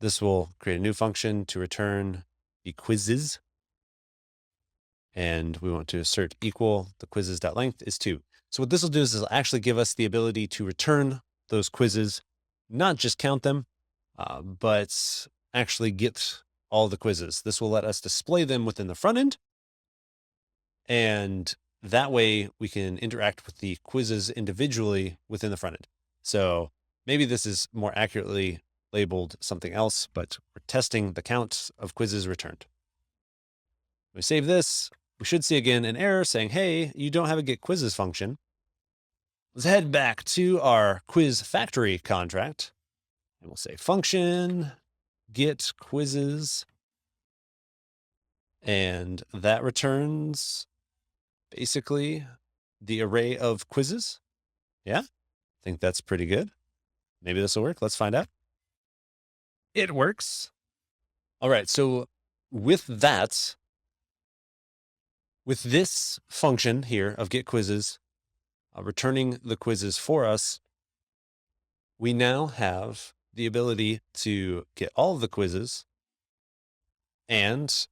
This will create a new function to return the quizzes. And we want to assert equal, the quizzes.length is 2. So what this will do is it'll actually give us the ability to return those quizzes, not just count them, but actually get all the quizzes. This will let us display them within the front end. And that way we can interact with the quizzes individually within the front end. So maybe this is more accurately labeled something else, but we're testing the count of quizzes returned. We save this. We should see again an error saying, hey, you don't have a get quizzes function. Let's head back to our quiz factory contract, and we'll say function get quizzes. And that returns basically the array of quizzes. Yeah, I think that's pretty good. Maybe this will work. Let's find out. It works. All right, so with that, with this function here of get quizzes, returning the quizzes for us, we now have the ability to get all of the quizzes, and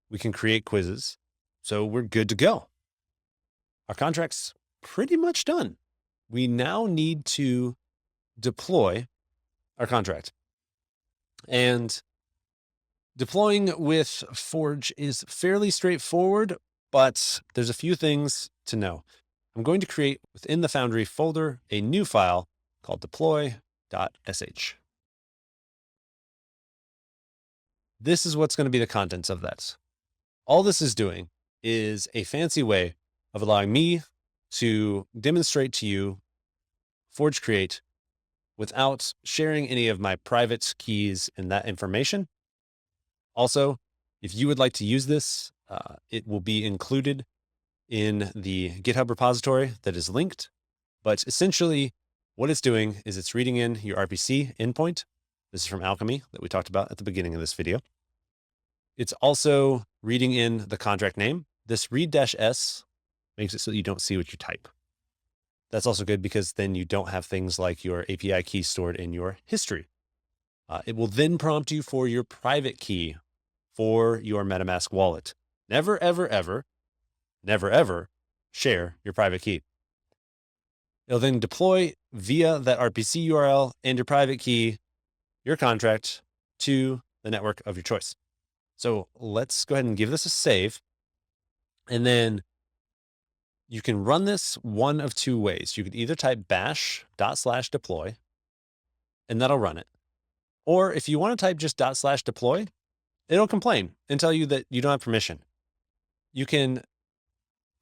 we can create quizzes. So we're good to go. Our contract's pretty much done. We now need to deploy our contract. And deploying with Forge is fairly straightforward, but there's a few things to know. I'm going to create within the Foundry folder a new file called deploy.sh. This is what's going to be the contents of that. All this is doing is a fancy way of allowing me to demonstrate to you Forge Create without sharing any of my private keys and that information. Also, if you would like to use this, it will be included in the GitHub repository that is linked. But essentially, what it's doing is it's reading in your RPC endpoint. This is from Alchemy that we talked about at the beginning of this video. It's also reading in the contract name. This read-s makes it so you don't see what you type. That's also good because then you don't have things like your API key stored in your history. It will then prompt you for your private key for your MetaMask wallet. Never, ever, ever, never, ever share your private key. It'll then deploy via that RPC URL and your private key, your contract, to the network of your choice. So let's go ahead and give this a save. And then you can run this one of 2 ways. You could either type bash./deploy, and that'll run it. Or if you want to type just ./deploy, it'll complain and tell you that you don't have permission. You can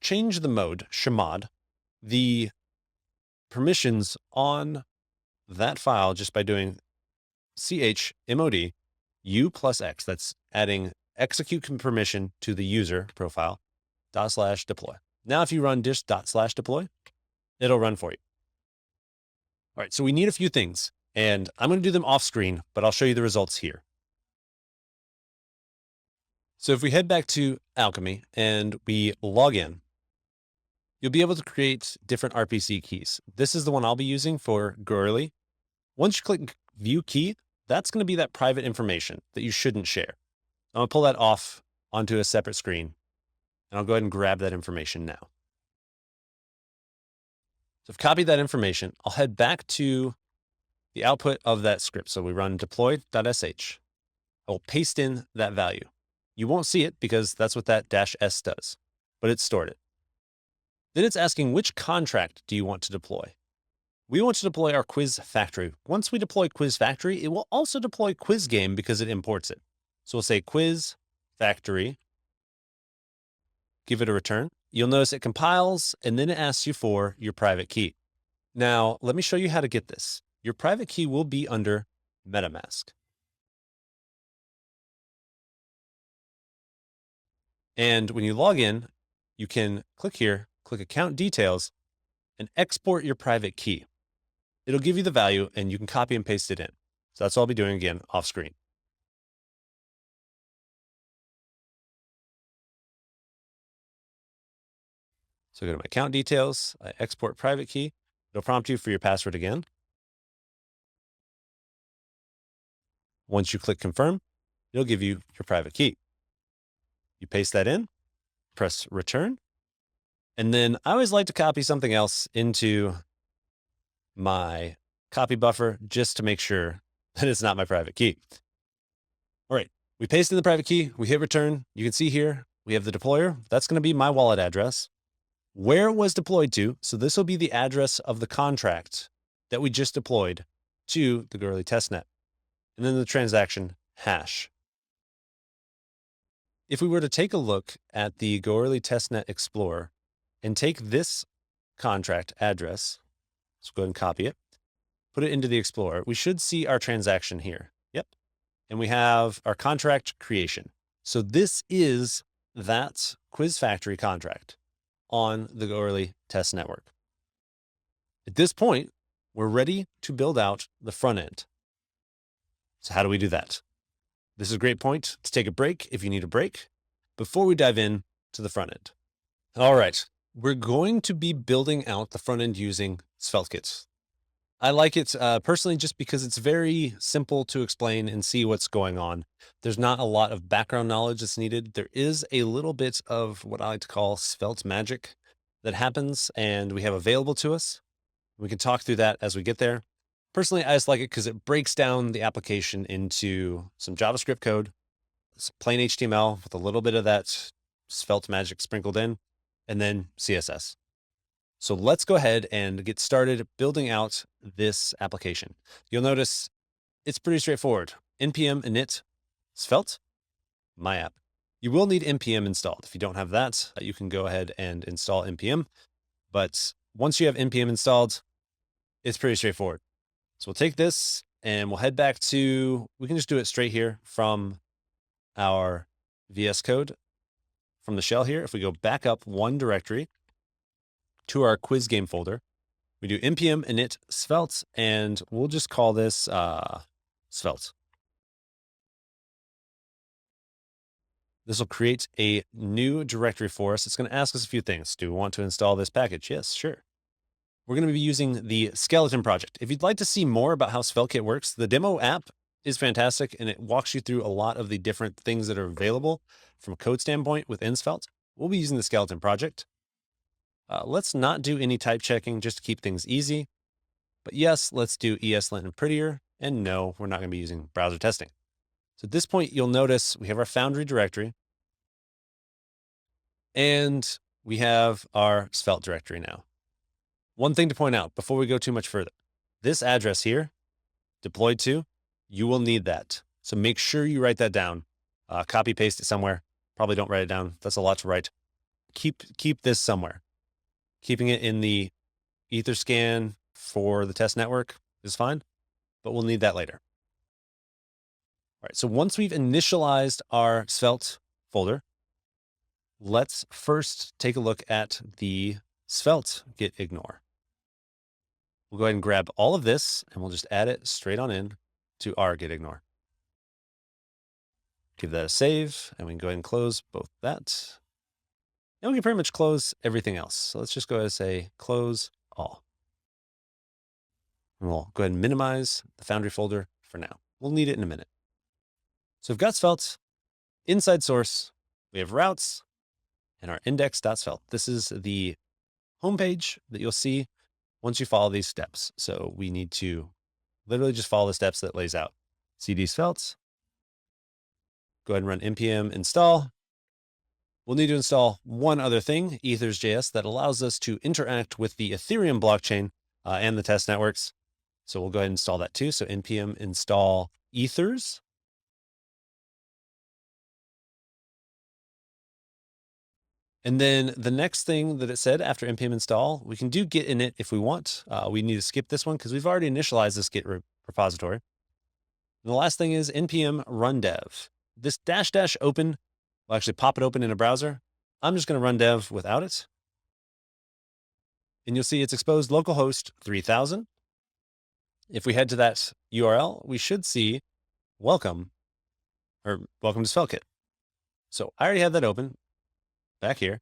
change the mode, chmod, the permissions on that file just by doing chmod u+x. That's adding execute permission to the user profile ./deploy. Now, if you run just ./deploy, it'll run for you. All right, so we need a few things, and I'm going to do them off screen, but I'll show you the results here. So if we head back to Alchemy and we log in, you'll be able to create different RPC keys. This is the one I'll be using for Goerli. Once you click View Key, that's going to be that private information that you shouldn't share. I'm going to pull that off onto a separate screen, and I'll go ahead and grab that information now. So I've copied that information. I'll head back to the output of that script. So we run deploy.sh. I will paste in that value. You won't see it because that's what that -s does, but it stored it. Then it's asking, which contract do you want to deploy? We want to deploy our quiz factory. Once we deploy quiz factory, it will also deploy quiz game because it imports it. So we'll say quiz factory, give it a return. You'll notice it compiles and then it asks you for your private key. Now, let me show you how to get this. Your private key will be under MetaMask. And when you log in, you can click here, click account details, and export your private key. It'll give you the value and you can copy and paste it in. So that's what I'll be doing again off screen. So go to my account details, I export private key. It'll prompt you for your password again. Once you click confirm, it'll give you your private key. You paste that in, press return. And then I always like to copy something else into my copy buffer just to make sure that it's not my private key. All right, we paste in the private key, we hit return. You can see here, we have the deployer. That's going to be my wallet address. Where it was deployed to, so this will be the address of the contract that we just deployed to the Goerli testnet. And then the transaction hash. If we were to take a look at the Goerli testnet explorer and take this contract address, let's go ahead and copy it, put it into the explorer, we should see our transaction here. Yep. And we have our contract creation. So this is that Quiz Factory contract on the Goerli test network. At this point, we're ready to build out the front end. So how do we do that? This is a great point to take a break if you need a break before we dive in to the front end. All right, we're going to be building out the front end using SvelteKit. I like it personally just because it's very simple to explain and see what's going on. There's not a lot of background knowledge that's needed. There is a little bit of what I like to call Svelte Magic that happens and we have available to us. We can talk through that as we get there. Personally, I just like it because it breaks down the application into some JavaScript code, some plain HTML with a little bit of that Svelte Magic sprinkled in, and then CSS. So let's go ahead and get started building out this application. You'll notice it's pretty straightforward. npm init svelte, my app. You will need npm installed. If you don't have that, you can go ahead and install npm. But once you have npm installed, it's pretty straightforward. So we'll take this and we'll head back to, we can just do it straight here from our VS Code from the shell here. If we go back up one directory to our quiz game folder, we do npm init svelte, and we'll just call this svelte. This will create a new directory for us. It's going to ask us a few things. Do we want to install this package? Yes, sure. We're going to be using the skeleton project. If you'd like to see more about how SvelteKit works, the demo app is fantastic and it walks you through a lot of the different things that are available from a code standpoint within Svelte. We'll be using the skeleton project. Let's not do any type checking just to keep things easy. But yes, let's do ESLint and prettier. And no, we're not going to be using browser testing. So at this point, you'll notice we have our Foundry directory and we have our Svelte directory now. One thing to point out before we go too much further, this address here, deployed to, you will need that. So make sure you write that down, copy paste it somewhere. Probably don't write it down. That's a lot to write. Keep this somewhere. Keeping it in the Etherscan for the test network is fine, but we'll need that later. All right, so once we've initialized our Svelte folder, let's first take a look at the Svelte git ignore. We'll go ahead and grab all of this and we'll just add it straight on in to our git ignore. Give that a save and we can go ahead and close both that. And we can pretty much close everything else. So let's just go ahead and say close all. And we'll go ahead and minimize the Foundry folder for now. We'll need it in a minute. So we've got Svelte, inside source, we have routes, and our index.svelte. This is the homepage that you'll see once you follow these steps. So we need to literally just follow the steps that it lays out. cd svelte, go ahead and run npm install. We'll need to install one other thing, ethers.js, that allows us to interact with the Ethereum blockchain and the test networks. So we'll go ahead and install that too. So npm install ethers. And then the next thing that it said after npm install, we can do git init if we want. We need to skip this one because we've already initialized this git repository. And the last thing is npm run dev. This -- open will actually pop it open in a browser. I'm just going to run dev without it. And you'll see it's exposed localhost 3000. If we head to that URL, we should see welcome to SvelteKit. So I already have that open back here.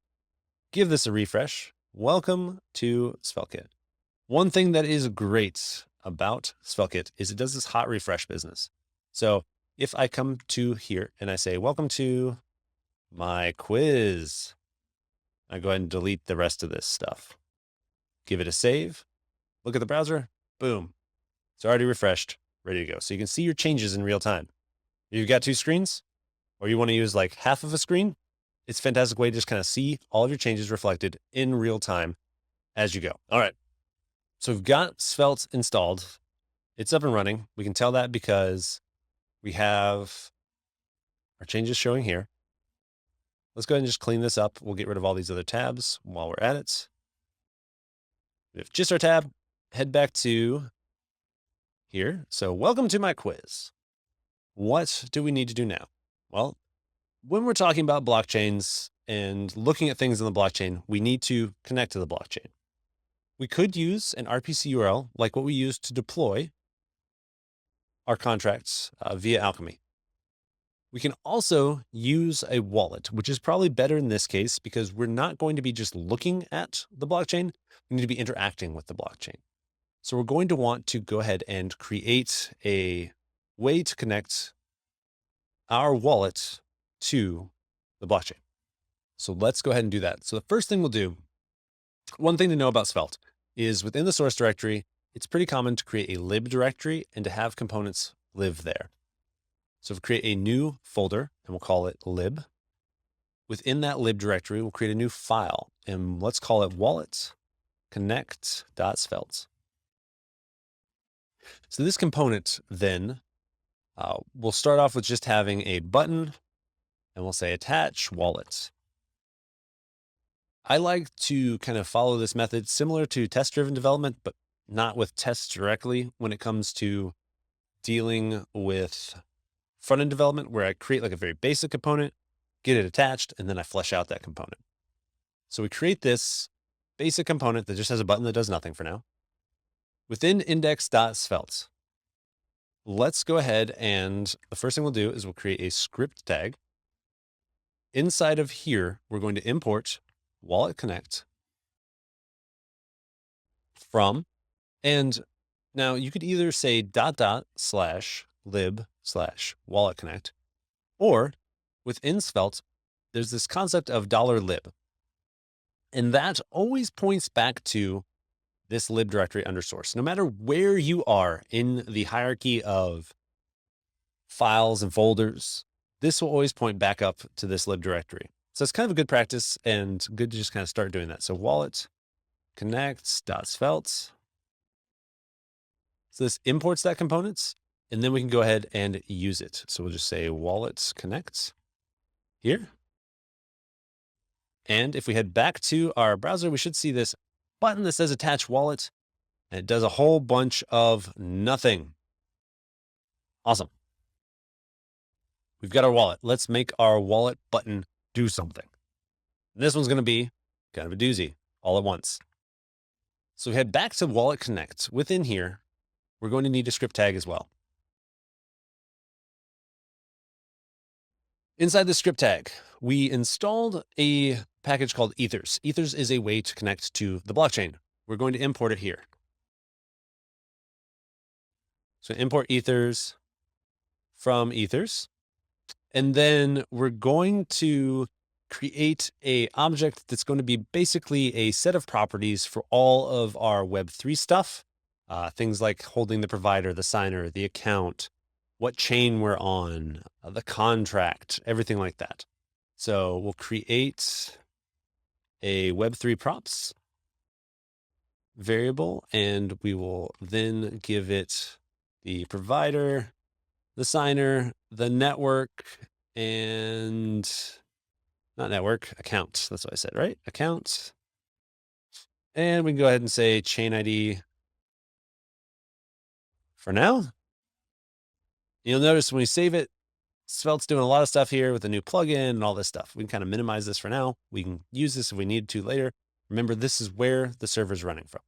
Give this a refresh. Welcome to SvelteKit. One thing that is great about SvelteKit is it does this hot refresh business. So if I come to here and I say, welcome to my quiz, I go ahead and delete the rest of this stuff. Give it a save. Look at the browser. Boom. It's already refreshed, ready to go. So you can see your changes in real time. If you've got two screens, or you want to use like half of a screen, it's a fantastic way to just kind of see all of your changes reflected in real time as you go. All right. So we've got Svelte installed. It's up and running. We can tell that because we have our changes showing here. Let's go ahead and just clean this up. We'll get rid of all these other tabs while we're at it. We have just our tab. Head back to here. So welcome to my quiz. What do we need to do now? Well, when we're talking about blockchains and looking at things in the blockchain, we need to connect to the blockchain. We could use an RPC URL like what we use to deploy our contracts via Alchemy. We can also use a wallet, which is probably better in this case because we're not going to be just looking at the blockchain. We need to be interacting with the blockchain. So we're going to want to go ahead and create a way to connect our wallet to the blockchain. So let's go ahead and do that. So the first thing we'll do, one thing to know about Svelte is within the source directory, it's pretty common to create a lib directory and to have components live there. So if we create a new folder and we'll call it lib. Within that lib directory, we'll create a new file and let's call it wallet connect.svelte. So this component then we'll start off with just having a button and we'll say attach wallet. I like to kind of follow this method similar to test-driven development, but not with tests directly when it comes to dealing with front-end development where I create like a very basic component, get it attached, and then I flesh out that component. So we create this basic component that just has a button that does nothing for now. Within index.svelte, let's go ahead and the first thing we'll do is we'll create a script tag. Inside of here, we're going to import wallet connect from, and now you could either say /lib/wallet connect, or within Svelte, there's this concept of $lib. And that always points back to this lib directory under source. No matter where you are in the hierarchy of files and folders, this will always point back up to this lib directory. So it's kind of a good practice and good to just kind of start doing that. So wallet connects.svelte. So this imports that components, and then we can go ahead and use it. So we'll just say wallet connect here. And if we head back to our browser, we should see this button that says attach wallet, and it does a whole bunch of nothing. Awesome. We've got our wallet. Let's make our wallet button do something. And this one's going to be kind of a doozy all at once. So we head back to wallet connect. Within here, we're going to need a script tag as well. Inside the script tag, we installed a package called Ethers. Ethers is a way to connect to the blockchain. We're going to import it here. So import Ethers from Ethers. And then we're going to create a object that's going to be basically a set of properties for all of our Web3 stuff. Things like holding the provider, the signer, the account, what chain we're on, the contract, everything like that. So we'll create a Web3 props variable, and we will then give it the provider, the signer, the network, and not network, account. That's what I said, right? Account. And we can go ahead and say chain ID for now. You'll notice when we save it, Svelte's doing a lot of stuff here with a new plugin and all this stuff. We can kind of minimize this for now. We can use this if we need to later. Remember, this is where the server's running from.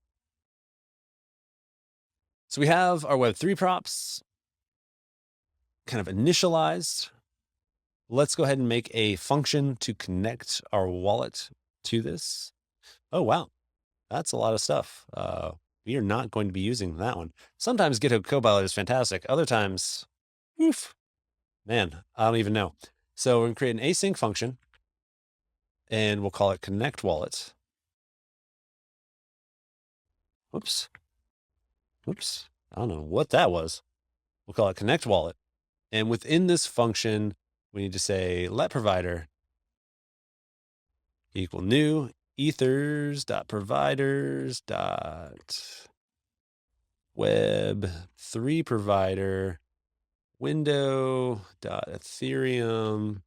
So we have our Web3 props kind of initialized. Let's go ahead and make a function to connect our wallet to this. Oh, wow. That's a lot of stuff. We are not going to be using that one. Sometimes GitHub Copilot is fantastic. Other times, oof, man, I don't even know. So we're going to create an async function, and we'll call it connect wallet. Whoops. I don't know what that was. We'll call it connect wallet. And within this function, we need to say let provider equal new ethers.providers.web3 provider window.ethereum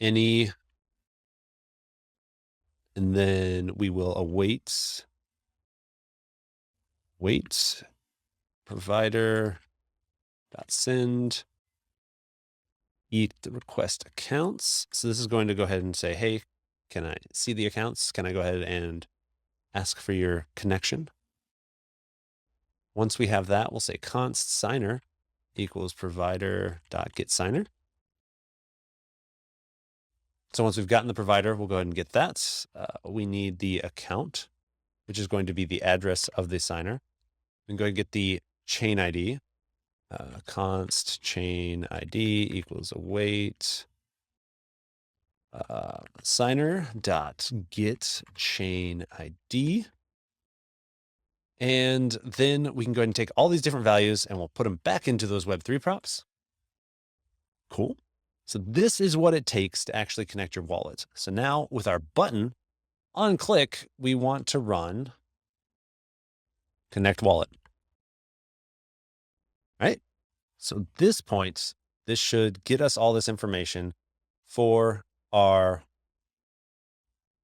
any, and then we will await provider.send eat the request accounts. So this is going to go ahead and say, hey, can I see the accounts? Can I go ahead and ask for your connection? Once we have that, we'll say const signer equals provider.getSigner. So once we've gotten the provider, we'll go ahead and get that. We need the account, which is going to be the address of the signer. We can go ahead and get the chain ID. Const chain ID equals await signer dot get chain ID. And then we can go ahead and take all these different values and we'll put them back into those Web3 props. Cool. So this is what it takes to actually connect your wallet. So now with our button on click, we want to run connect wallet. Right? So at this point, this should get us all this information for our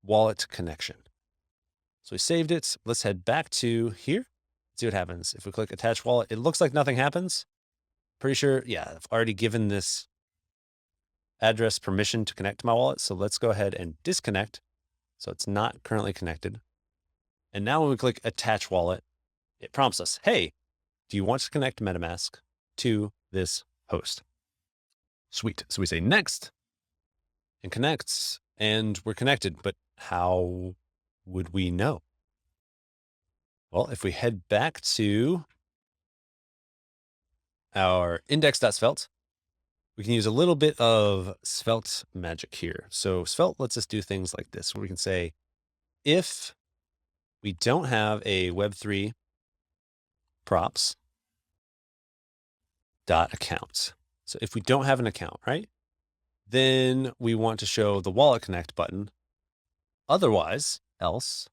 wallet connection. So we saved it. Let's head back to here. See what happens. If we click attach wallet, it looks like nothing happens. Pretty sure, yeah, I've already given this address permission to connect to my wallet. So let's go ahead and disconnect. So it's not currently connected. And now when we click attach wallet, it prompts us, hey, do you want to connect MetaMask to this host? Sweet. So we say next and connects, and we're connected. But how would we know? Well, if we head back to our index.svelte, we can use a little bit of Svelte Magic here. So Svelte lets us do things like this, where we can say, if we don't have a Web3 props dot account. So if we don't have an account, right, then we want to show the wallet connect button. Otherwise, else,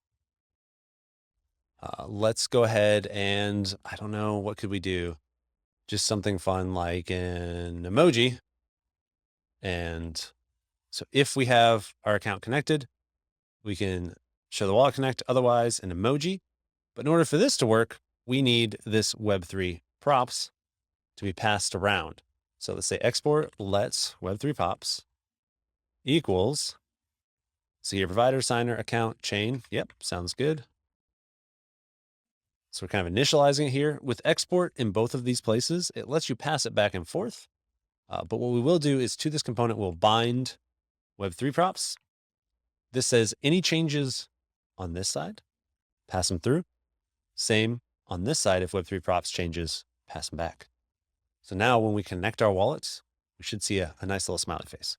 let's go ahead and, I don't know, what could we do? Just something fun like an emoji. And so if we have our account connected, we can show the wallet connect, otherwise an emoji. But in order for this to work, we need this Web3 props to be passed around. So let's say export let's Web3 props equals, see your provider, signer, account, chain. Yep, sounds good. So we're kind of initializing it here. With export in both of these places, it lets you pass it back and forth. But what we will do is to this component, we'll bind Web3 props. This says any changes on this side, pass them through. Same on this side, if Web3 props changes, pass them back. So now when we connect our wallets, we should see a nice little smiley face.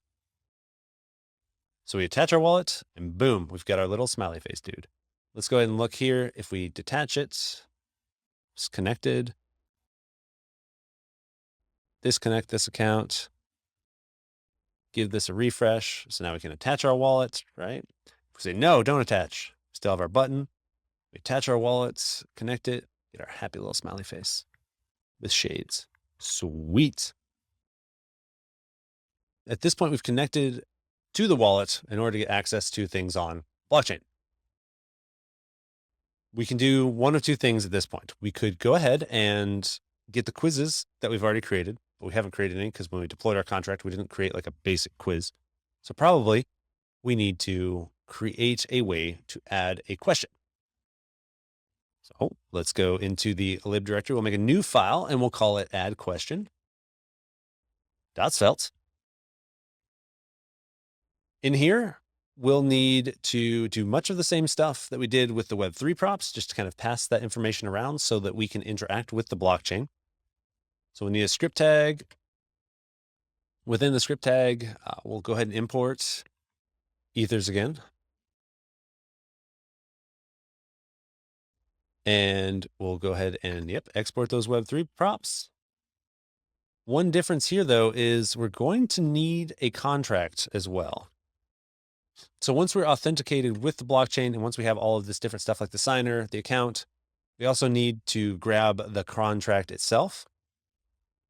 So we attach our wallet and boom, we've got our little smiley face dude. Let's go ahead and look here. If we detach it, it's connected. Disconnect this account. Give this a refresh. So now we can attach our wallet, right? If we say, no, don't attach. Still have our button. We attach our wallets, connect it, get our happy little smiley face with shades. Sweet. At this point, we've connected to the wallet in order to get access to things on blockchain. We can do one of two things at this point. We could go ahead and get the quizzes that we've already created, but we haven't created any because when we deployed our contract, we didn't create like a basic quiz. So probably we need to create a way to add a question. So let's go into the lib directory. We'll make a new file and we'll call it add question.svelte. In here, we'll need to do much of the same stuff that we did with the Web3 props, just to kind of pass that information around so that we can interact with the blockchain. So we need a script tag. Within the script tag, we'll go ahead and import ethers again. And we'll go ahead and, export those Web3 props. One difference here, though, is we're going to need a contract as well. So once we're authenticated with the blockchain and once we have all of this different stuff like the signer, the account, we also need to grab the contract itself.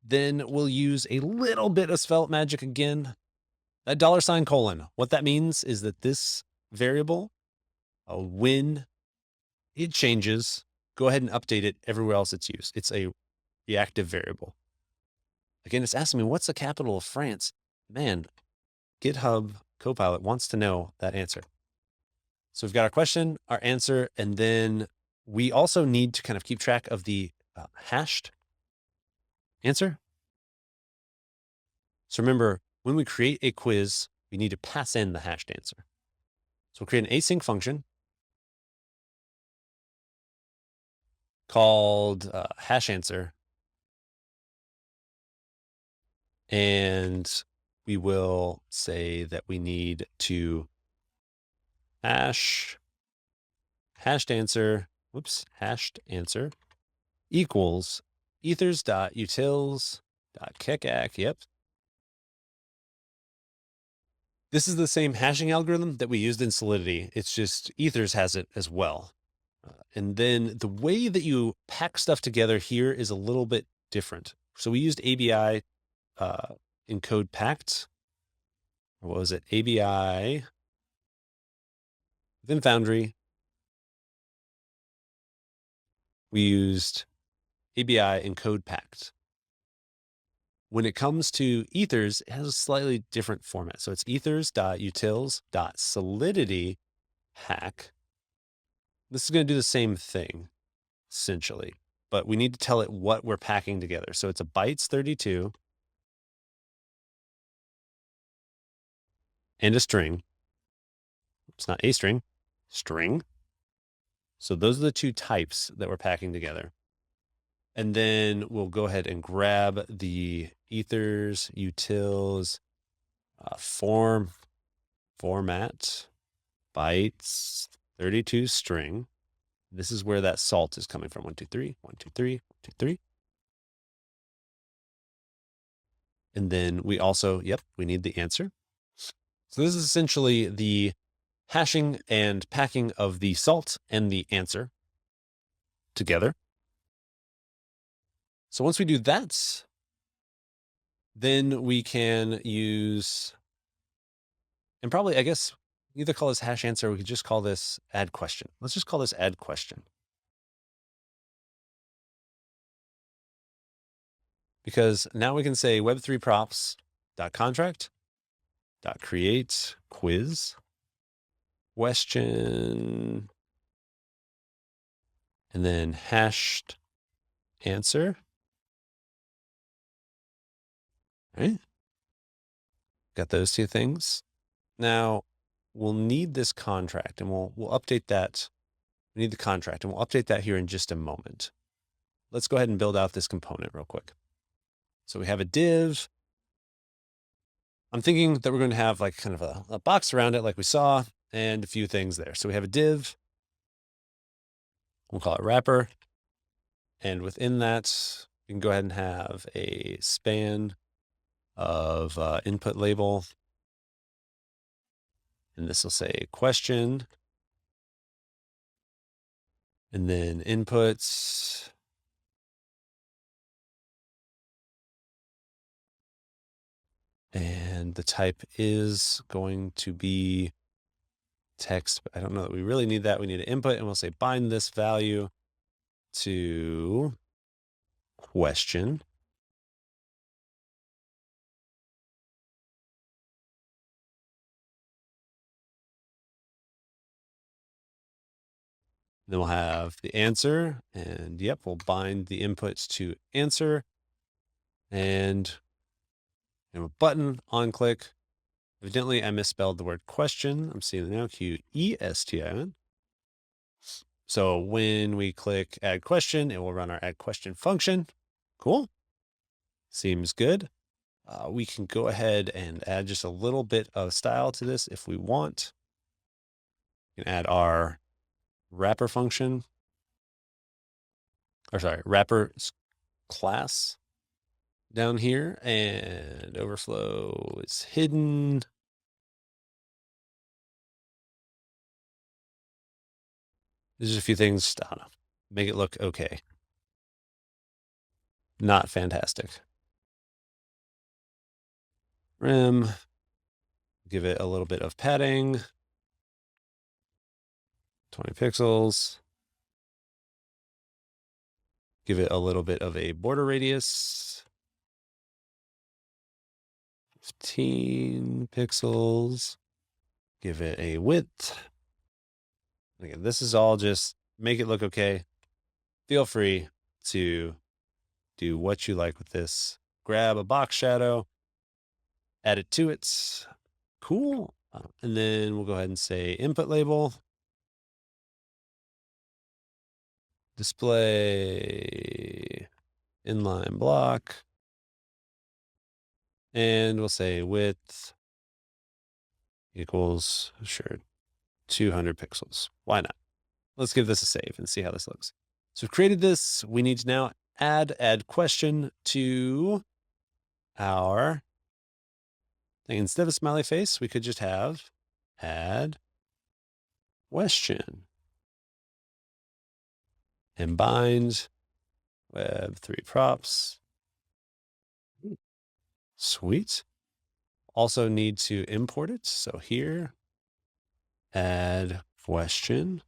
Then we'll use a little bit of Svelte Magic again. That $::. What that means is that this variable, when it changes, go ahead and update it everywhere else it's used. It's a reactive variable. Again, it's asking me, what's the capital of France? Man, GitHub Copilot wants to know that answer. So we've got our question, our answer, and then we also need to kind of keep track of the hashed answer. So remember, when we create a quiz, we need to pass in the hashed answer. So we'll create an async function called hash answer. And we will say that we need to hashed answer equals ethers.utils.keckac. Yep. This is the same hashing algorithm that we used in Solidity. It's just Ethers has it as well. And then the way that you pack stuff together here is a little bit different. So we used ABI encode packed. What was it? ABI within Foundry. We used ABI encode packed. When it comes to Ethers, it has a slightly different format. So it's ethers.utils.solidity hack. This is going to do the same thing, essentially, but we need to tell it what we're packing together. So it's a bytes 32 and a string. It's not a string, string. So those are the two types that we're packing together. And then we'll go ahead and grab the ethers utils format bytes 32 string. This is where that salt is coming from. 1, 2, 3, 1, 2, 3, 1, 2, 3. And then we also, we need the answer. So this is essentially the hashing and packing of the salt and the answer together. So once we do that, then we can use, and probably, I guess, either call this hash answer, or we could just call this add question. Let's just call this add question. Because now we can say web3 props.contract.create quiz question, and then hashed answer. All right. Got those two things. Now we'll need this contract, and we'll update that. We need the contract, and we'll update that here in just a moment. Let's go ahead and build out this component real quick. So we have a div. I'm thinking that we're going to have like kind of a box around it like we saw, and a few things there. So we have a div. We'll call it wrapper. And within that, we can go ahead and have a span of input label. And this will say question. And then inputs. And the type is going to be text, but I don't know that we really need that. We need an input, and we'll say bind this value to question. Then we'll have the answer, and yep, we'll bind the inputs to answer, and a button on click. Evidently, I misspelled the word question. I'm seeing it now, Question. So when we click add question, it will run our add question function. Cool. Seems good. We can go ahead and add just a little bit of style to this if we want. We can add our wrapper function, or sorry, wrapper class down here, and overflow is hidden. There's just a few things, I don't know, make it look okay. Not fantastic. Rim, give it a little bit of padding, 20 pixels. Give it a little bit of a border radius, 15 pixels. Give it a width. Again, this is all just make it look okay. Feel free to do what you like with this. Grab a box shadow, add it to it. Cool. And then we'll go ahead and say input label. Display inline block. And we'll say width equals, sure, 200 pixels. Why not? Let's give this a save and see how this looks. So we've created this. We need to now add question to our thing. Instead of a smiley face, we could just have add question and bind web3 props. Sweet. Also need to import it. So here, add question.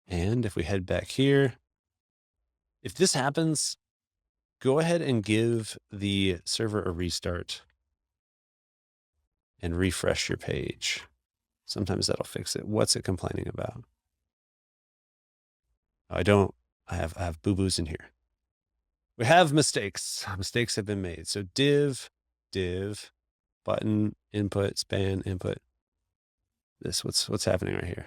And if we head back here, if this happens, go ahead and give the server a restart and refresh your page. Sometimes that'll fix it. What's it complaining about? I have boo-boos in here. We have mistakes. Mistakes have been made. So div, button, input, span, input. This, what's happening right here?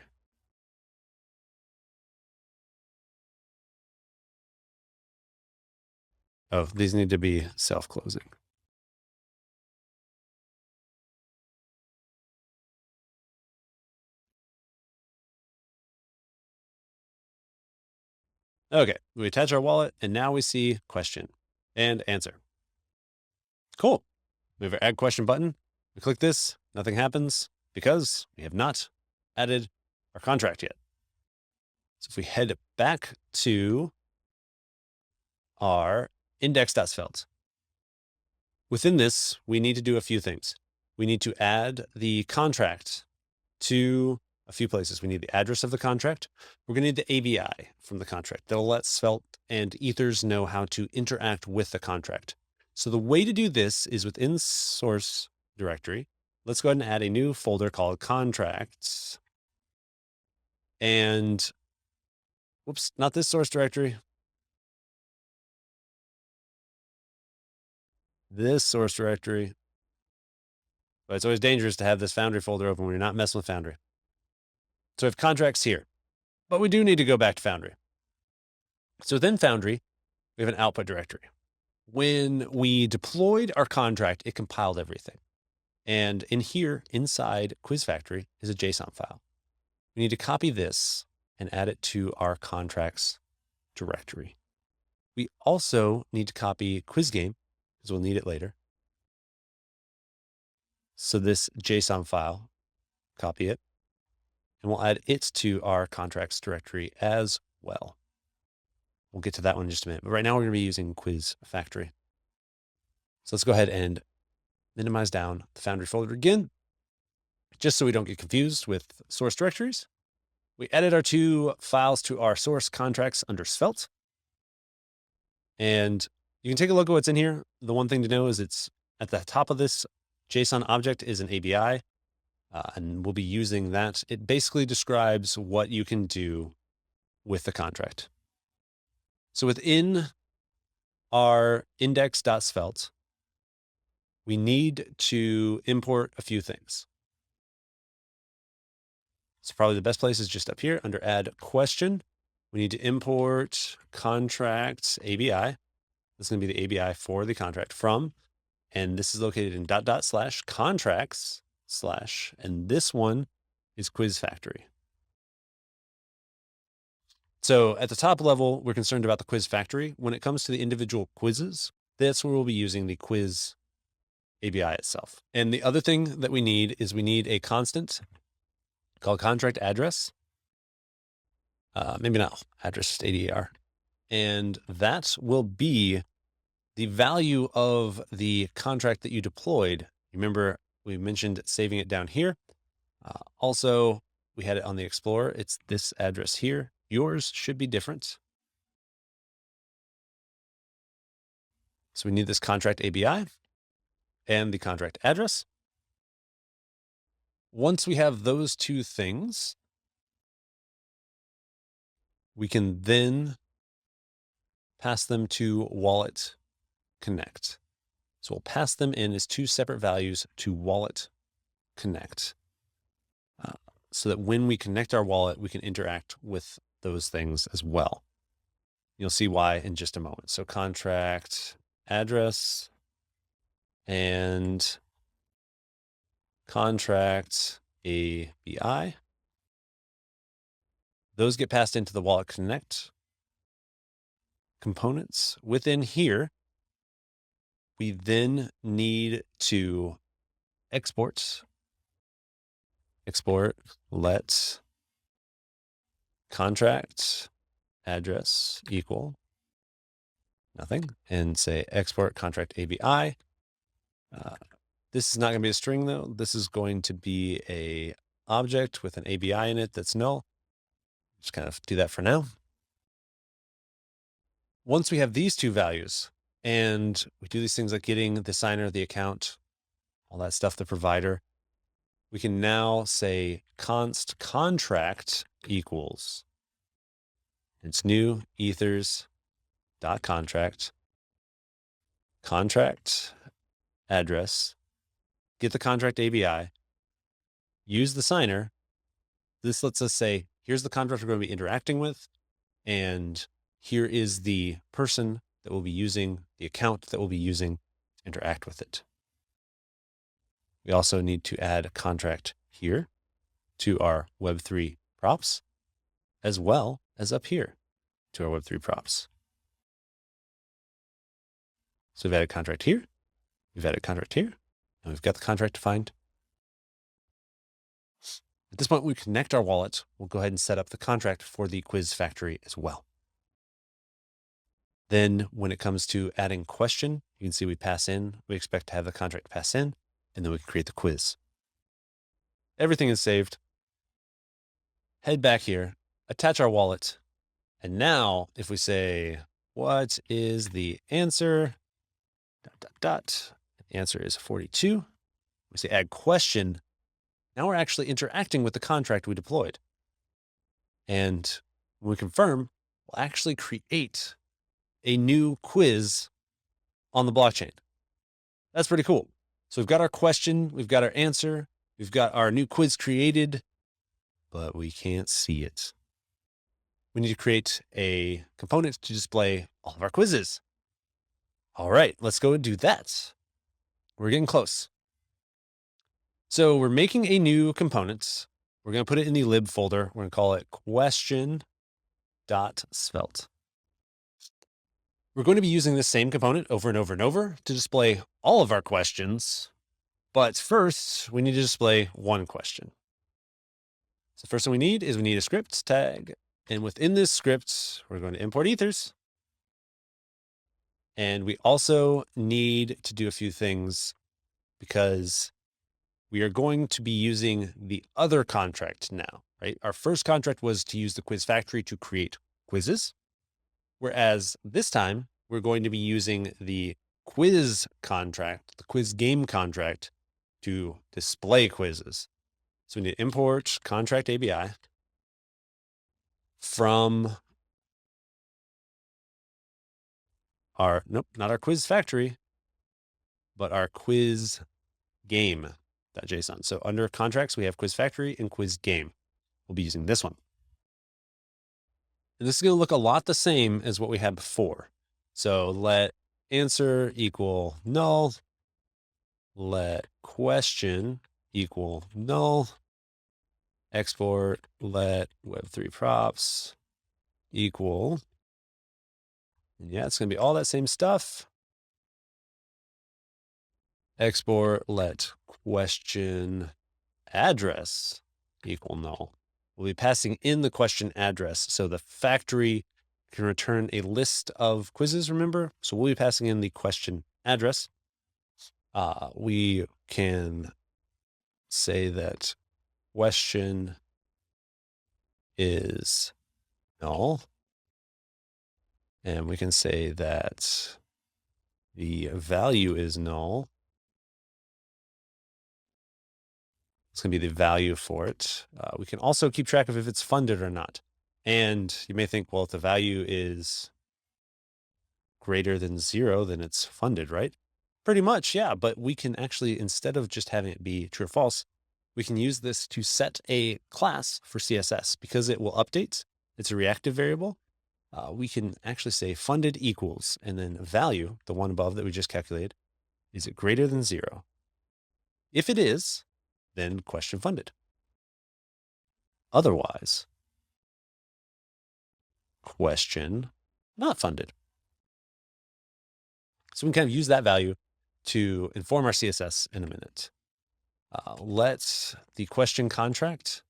Oh, these need to be self-closing. Okay, we attach our wallet, and now we see question and answer. Cool. We have our add question button. We click this, nothing happens because we have not added our contract yet. So if we head back to our index.svelte, within this, we need to do a few things. We need to add the contract to a few places. We need the address of the contract. We're going to need the ABI from the contract that'll let Svelte and Ethers know how to interact with the contract. So the way to do this is within source directory. Let's go ahead and add a new folder called contracts. And whoops, not this source directory. This source directory. But it's always dangerous to have this Foundry folder open when you're not messing with Foundry. So we have contracts here, but we do need to go back to Foundry. So within Foundry, we have an output directory. When we deployed our contract, it compiled everything. And in here, inside Quiz Factory, is a JSON file. We need to copy this and add it to our contracts directory. We also need to copy Quiz Game, because we'll need it later. So this JSON file, copy it, and we'll add it to our contracts directory as well. We'll get to that one in just a minute. But right now we're going to be using Quiz Factory. So let's go ahead and minimize down the Foundry folder again, just so we don't get confused with source directories. We added our 2 files to our source contracts under Svelte. And you can take a look at what's in here. The one thing to know is it's at the top of this JSON object is an ABI, and we'll be using that. It basically describes what you can do with the contract. So within our index.svelte, we need to import a few things. So probably the best place is just up here under add question. We need to import contracts ABI. This is going to be the ABI for the contract from, and this is located in /contracts/ and this one is quiz factory. So at the top level, we're concerned about the quiz factory. When it comes to the individual quizzes, that's where we'll be using the quiz ABI itself. And the other thing that we need is we need a constant called contract address. Maybe not address, just ADR. And that will be the value of the contract that you deployed. Remember, we mentioned saving it down here. Also, we had it on the Explorer. It's this address here. Yours should be different. So we need this contract ABI and the contract address. Once we have those 2 things, we can then pass them to Wallet Connect. So we'll pass them in as 2 separate values to Wallet Connect, so that when we connect our wallet, we can interact with those things as well. You'll see why in just a moment. So contract address and contract ABI. Those get passed into the Wallet Connect components. Within here, we then need to export let contract address equal nothing, and say export contract ABI. This is not going to be a string though. This is going to be a object with an ABI in it that's null. Just kind of do that for now. Once we have these 2 values and we do these things like getting the signer, the account, all that stuff, the provider, we can now say const contract equals, it's new ethers dot contract address, get the contract ABI, use the signer. This lets us say, here's the contract we're going to be interacting with, and here is the person that will be using, the account that we'll be using to interact with it. We also need to add a contract here to our Web3 props, as well as up here to our Web3 props. So we've added a contract here, we've added a contract here, and we've got the contract defined. At this point, we connect our wallet. We'll go ahead and set up the contract for the quiz factory as well. Then when it comes to adding question, you can see we pass in, we expect to have the contract pass in, and then we can create the quiz. Everything is saved. Head back here, attach our wallet. And now if we say, what is the answer? ... The answer is 42. We say add question. Now we're actually interacting with the contract we deployed. And when we confirm, we'll actually create a new quiz on the blockchain. That's pretty cool. So we've got our question, we've got our answer, we've got our new quiz created, but we can't see it. We need to create a component to display all of our quizzes. All right, let's go and do that. We're getting close. So we're making a new component. We're going to put it in the lib folder. We're going to call it question.svelte. We're going to be using the same component over and over and over to display all of our questions. But first, we need to display one question. So the first thing we need is we need a script tag. And within this script, we're going to import ethers. And we also need to do a few things because we are going to be using the other contract now, right? Our first contract was to use the quiz factory to create quizzes, whereas this time we're going to be using the quiz contract, the quiz game contract, to display quizzes. So we need to import contract ABI from our, nope, not our quiz factory, but our quiz game.json. So under contracts, we have quiz factory and quiz game. We'll be using this one. And this is going to look a lot the same as what we had before. So let answer equal null. Let question equal null. Export let web3 props equal. And yeah, it's going to be all that same stuff. Export let question address equal null. We'll be passing in the question address. So the factory can return a list of quizzes, remember? So we'll be passing in the question address. We can say that question is null. And we can say that the value is null. It's going to be the value for it. We can also keep track of if it's funded or not. And you may think, well, if the value is greater than 0, then it's funded, right? Pretty much, yeah. But we can actually, instead of just having it be true or false, we can use this to set a class for CSS because it will update. It's a reactive variable. We can actually say funded equals, and then value, the one above that we just calculated, is it greater than 0? If it is, then question funded. Otherwise, question not funded. So we can kind of use that value to inform our CSS in a minute. Let the question contract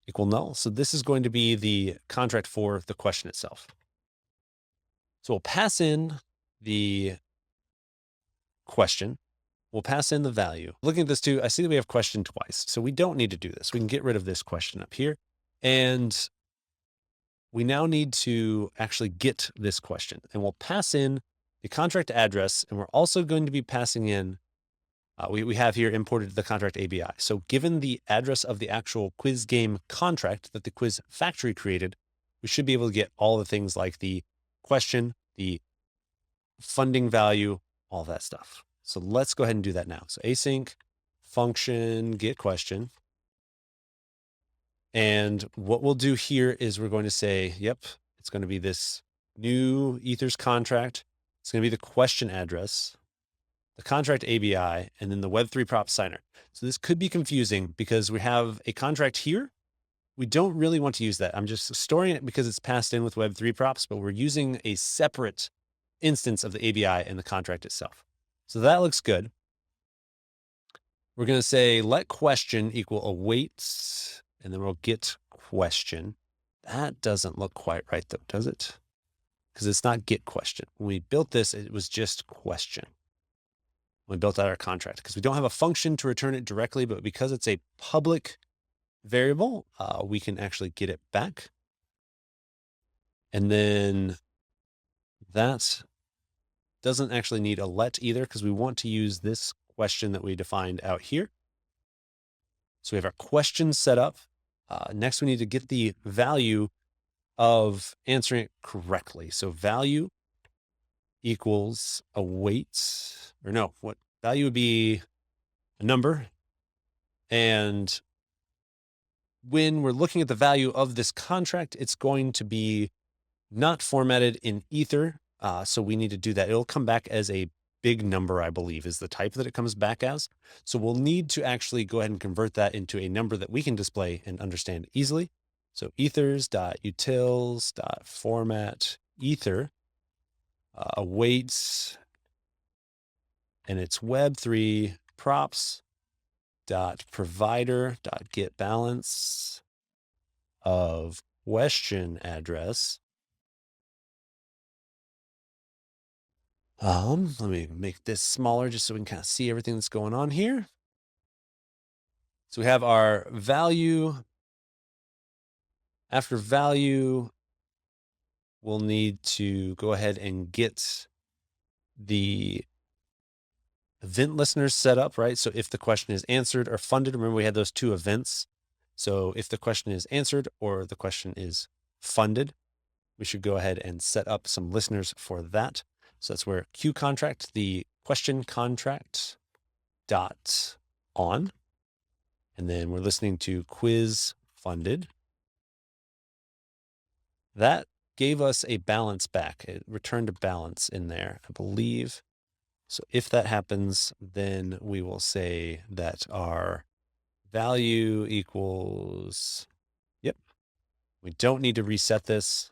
equal null. So this is going to be the contract for the question itself. So we'll pass in the question. We'll pass in the value. Looking at this too, I see that we have question twice. So we don't need to do this. We can get rid of this question up here. And we now need to actually get this question. And we'll pass in the contract address. And we're also going to be passing in, we have here imported the contract ABI. So given the address of the actual quiz game contract that the quiz factory created, we should be able to get all the things like the question, the funding value, all that stuff. So let's go ahead and do that now. So async function get question. And what we'll do here is we're going to say, yep, it's going to be this new Ethers contract. It's going to be the question address, the contract ABI, and then the Web3 prop signer. So this could be confusing because we have a contract here. We don't really want to use that. I'm just storing it because it's passed in with Web3 props, but we're using a separate instance of the ABI and the contract itself. So that looks good. We're going to say let question equal await, and then we'll get question. That doesn't look quite right though, does it? Because it's not get question. When we built this, it was just question. When we built out our contract, because we don't have a function to return it directly, but because it's a public variable, we can actually get it back. And then that doesn't actually need a let either, because we want to use this question that we defined out here. So we have our question set up. Next, we need to get the value of answering it correctly. So value equals await, or no, what value would be a number. And when we're looking at the value of this contract, it's going to be not formatted in Ether. So we need to do that. It'll come back as a big number, I believe, is the type that it comes back as. So we'll need to actually go ahead and convert that into a number that we can display and understand easily. So ethers.utils.format ether awaits, and it's web3 props.provider.get balance of question address Let me make this smaller just so we can kind of see everything that's going on here. So we have our value. After value, we'll need to go ahead and get the event listeners set up, right? So if the question is answered or funded, remember we had those two events. So if the question is answered or the question is funded, we should go ahead and set up some listeners for that. So that's where Q contract, the question contract dot on, and then we're listening to quiz funded. That gave us a balance back. It returned a balance in there, I believe. So if that happens, then we will say that our value equals, yep. We don't need to reset this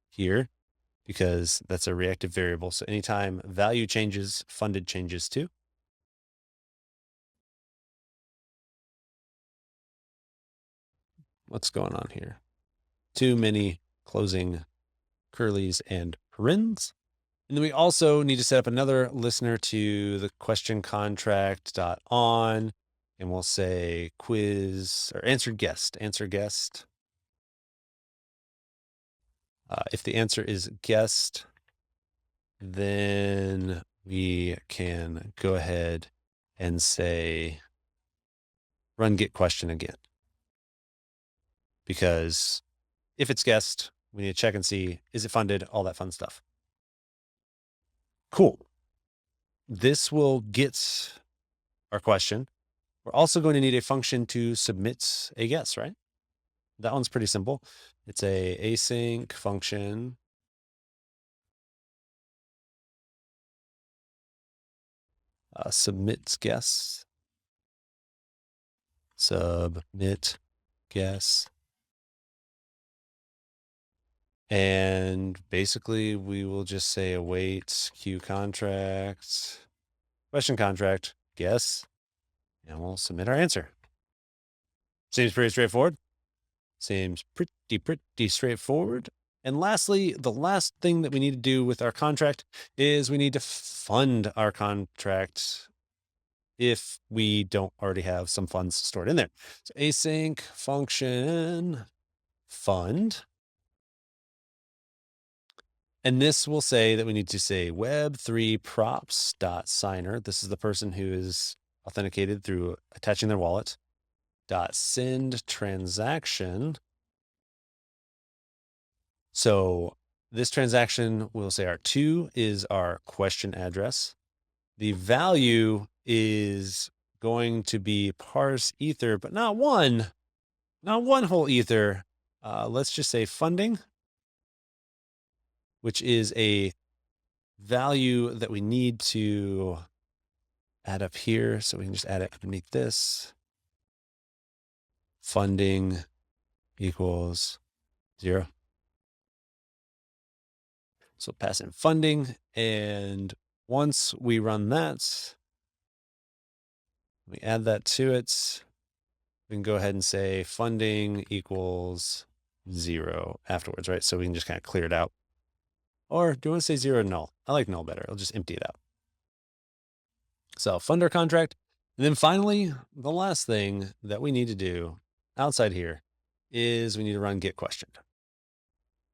here because that's a reactive variable. So anytime value changes, funded changes too. What's going on here? Too many closing curlies and parens. And then we also need to set up another listener to the question contract dot on, and we'll say quiz or answered guest, answer guest. If the answer is guest, then we can go ahead and say run get question again. Because if it's guest, we need to check and see, is it funded? All that fun stuff. Cool. This will get our question. We're also going to need a function to submit a guess, right? That one's pretty simple. It's a async function. Submits guess. Submit guess. And basically we will just say await Q contract, question contract, guess, and we'll submit our answer. Seems pretty straightforward. Seems pretty straightforward. And lastly, the last thing that we need to do with our contract is we need to fund our contract if we don't already have some funds stored in there. So async function fund. And this will say that we need to say web3 props.signer. This is the person who is authenticated through attaching their wallet. .send transaction. So this transaction will say our 2 is our question address. The value is going to be parse ether, but not one whole ether. Let's just say funding, which is a value that we need to add up here. So we can just add it underneath this. Funding equals 0. So pass in funding. And once we run that, we add that to it, we can go ahead and say funding equals 0 afterwards, right? So we can just kind of clear it out. Or do you want to say 0 or null? I like null better. I'll just empty it out. So fund our contract. And then finally, the last thing that we need to do outside here is we need to run get question.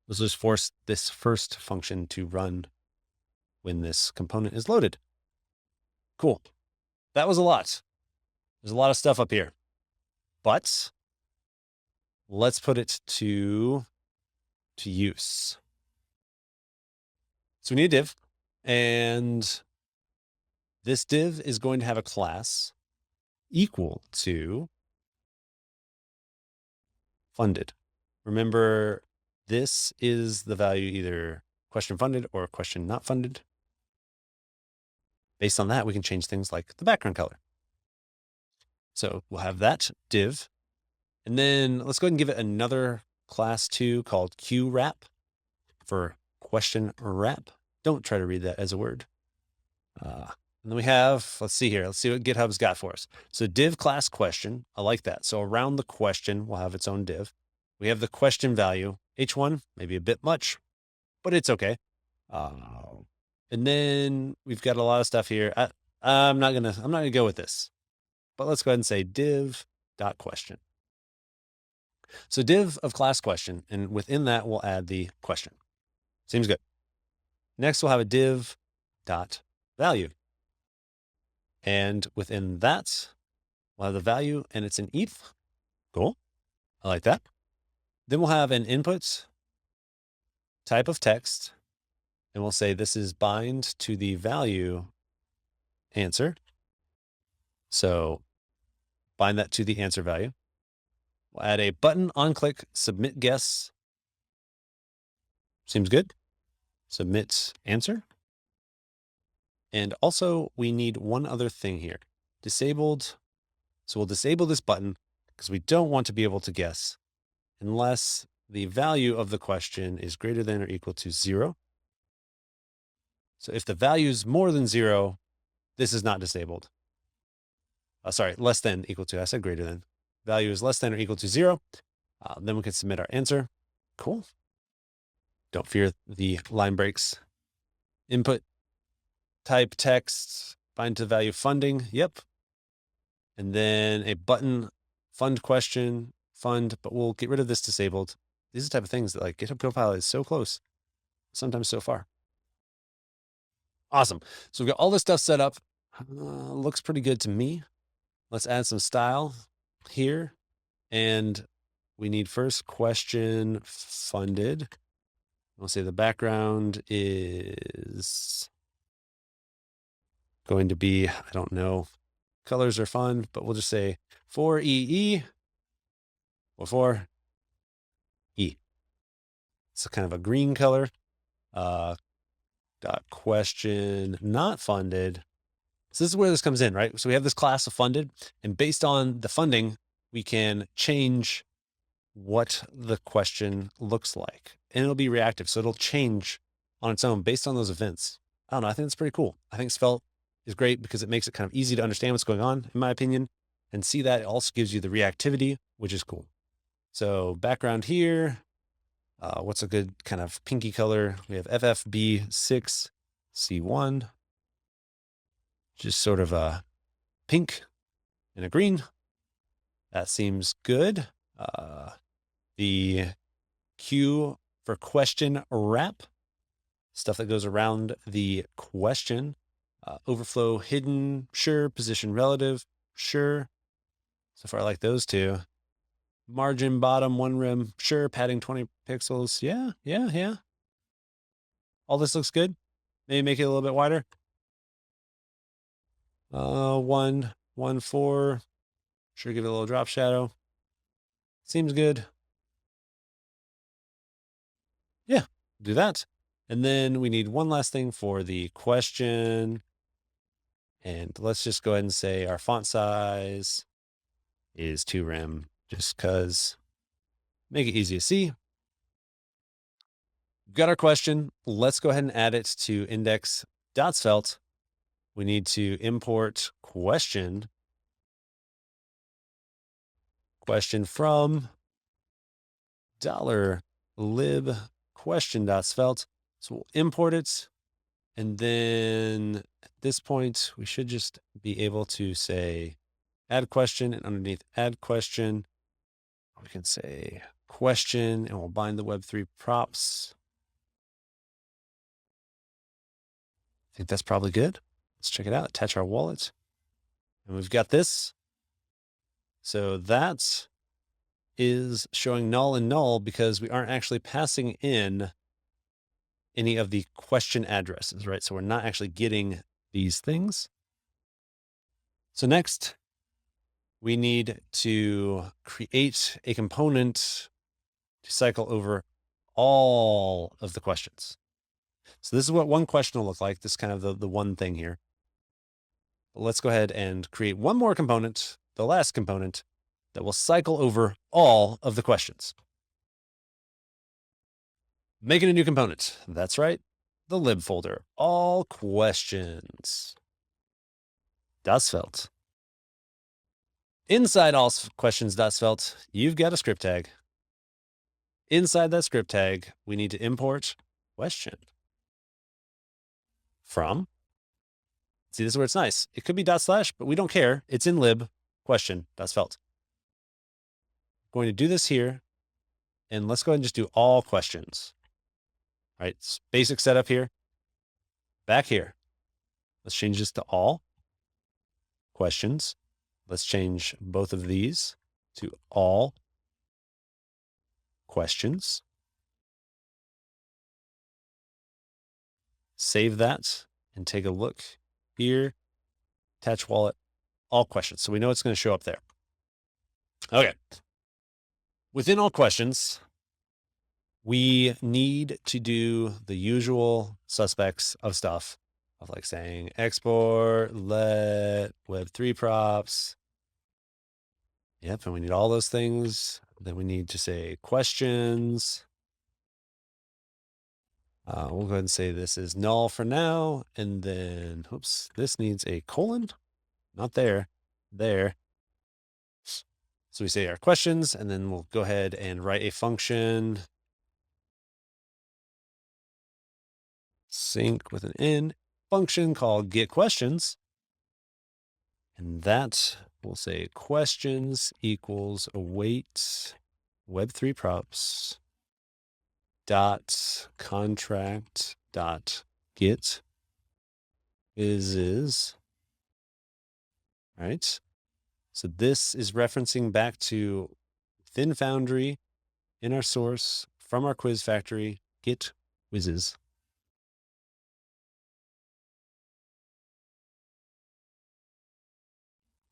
Let's just force this first function to run when this component is loaded. Cool. That was a lot. There's a lot of stuff up here, but let's put it to use. So we need a div, and this div is going to have a class equal to funded. Remember, this is the value either question funded or question not funded. Based on that, we can change things like the background color. So we'll have that div. And then let's go ahead and give it another class 2 called QWrap for question wrap. Don't try to read that as a word. And then we have, let's see here. Let's see what GitHub's got for us. So div class question. I like that. So around the question, we'll have its own div. We have the question value. H1, maybe a bit much, but it's okay. And then we've got a lot of stuff here. I'm not gonna go with this, but let's go ahead and say div.question. So div of class question, and within that we'll add the question. Seems good. Next we'll have a div dot value. And within that, we'll have the value and it's an ETH. Cool. I like that. Then we'll have an input type of text, and we'll say this is bind to the value answer. So bind that to the answer value. We'll add a button on click, submit guess. Seems good. Submit answer. And also we need one other thing here. Disabled. So we'll disable this button because we don't want to be able to guess unless the value of the question is greater than or equal to 0. So if the value is more than 0, this is not disabled. Sorry, less than equal to, I said greater than. Value is less than or equal to 0. Then we can submit our answer. Cool. Don't fear the line breaks. Input type text, bind to value funding. Yep. And then a button, fund question, fund, but we'll get rid of this disabled. These are the type of things that like GitHub Copilot is so close, sometimes so far. Awesome. So we've got all this stuff set up. Looks pretty good to me. Let's add some style here. And we need first question funded. We'll say the background is going to be, I don't know, colors are fun, but we'll just say for EE or for E. It's kind of a green color. Dot question not funded. So this is where this comes in, right? So we have this class of funded, and based on the funding, we can change what the question looks like, and it'll be reactive. So it'll change on its own based on those events. I don't know. I think it's pretty cool. I think Svelte is great because it makes it kind of easy to understand what's going on, in my opinion, and see that it also gives you the reactivity, which is cool. So background here, what's a good kind of pinky color? We have FFB6 C1, just sort of a pink and a green. That seems good. The Q for question wrap, stuff that goes around the question. Overflow hidden, sure. Position relative, sure. So far I like those two. Margin bottom, one rim, sure. Padding 20 pixels, yeah. All this looks good. Maybe make it a little bit wider. 1, 1, 4. Sure, give it a little drop shadow. Seems good. Yeah, do that. And then we need one last thing for the question. And let's just go ahead and say our font size is 2 rem, just because make it easy to see. We've got our question. Let's go ahead and add it to index.svelte. We need to import question from $lib question.svelte. So we'll import it. And then at this point, we should just be able to say add question, and underneath add question, we can say question, and we'll bind the Web3 props. I think that's probably good. Let's check it out. Attach our wallet. And we've got this. So that is showing null and null because we aren't actually passing in any of the question addresses, right? So we're not actually getting these things. So next, we need to create a component to cycle over all of the questions. So this is what one question will look like. This is kind of the one thing here. But let's go ahead and create one more component, the last component, that will cycle over all of the questions. Making a new component. That's right. The lib folder, all questions. .svelte. Inside all questions.svelte, you've got a script tag. Inside that script tag, we need to import question. from. See, this is where it's nice. It could be /, but we don't care. It's in lib question.svelte. Going to do this here, and let's go ahead and just do all questions. All right, it's basic setup here. Back here, let's change this to all questions. Let's change both of these to all questions. Save that and take a look here. Attach wallet, all questions. So we know it's going to show up there. Okay. Within all questions, we need to do the usual suspects of stuff of like saying export, let, Web3 props. Yep, and we need all those things. Then we need to say questions. We'll go ahead and say this is null for now. And then, oops, this needs a colon. Not there, there. So we say our questions, and then we'll go ahead and write a function. Sync with an N function called getQuestions. And that will say questions equals await Web3 props dot contract dot get is. All right. So this is referencing back to Thin Foundry in our source from our quiz factory, get quizzes.